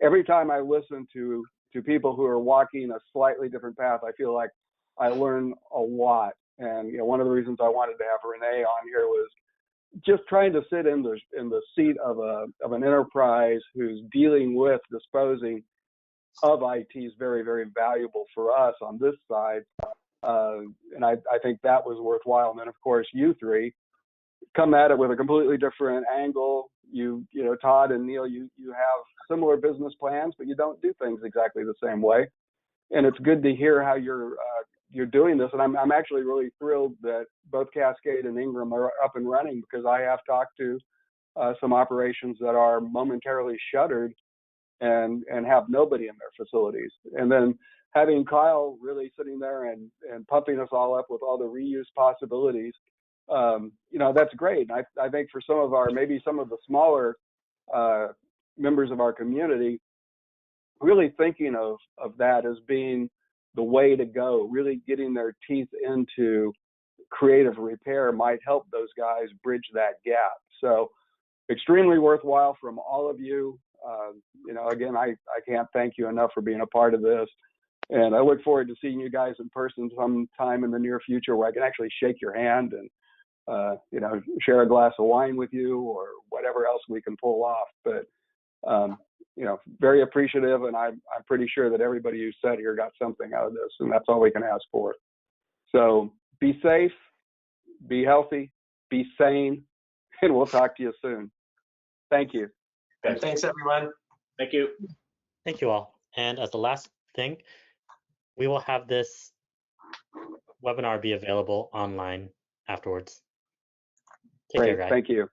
every time I listen to people who are walking a slightly different path, I feel like I learn a lot. And one of the reasons I wanted to have Renee on here was just trying to sit in the seat of an enterprise who's dealing with disposing of IT is very, very valuable for us on this side. And I think that was worthwhile. And then, of course, you three come at it with a completely different angle. Todd and Neal, you have similar business plans, but you don't do things exactly the same way. And it's good to hear how you're doing this. And I'm actually really thrilled that both Cascade and Ingram are up and running because I have talked to some operations that are momentarily shuttered and have nobody in their facilities. And then having Kyle really sitting there and pumping us all up with all the reuse possibilities, that's great. And I think for maybe some of the smaller members of our community, really thinking of that as being the way to go, really getting their teeth into creative repair might help those guys bridge that gap. So extremely worthwhile from all of you. Again, I can't thank you enough for being a part of this. And I look forward to seeing you guys in person sometime in the near future where I can actually shake your hand and, share a glass of wine with you or whatever else we can pull off. But very appreciative, and I'm pretty sure that everybody who sat here got something out of this, and that's all we can ask for. So be safe, be healthy, be sane, and we'll talk to you soon. Thank you. Thanks, everyone. Thank you. Thank you all. And as the last thing, we will have this webinar be available online afterwards. Take care, guys. Thank you.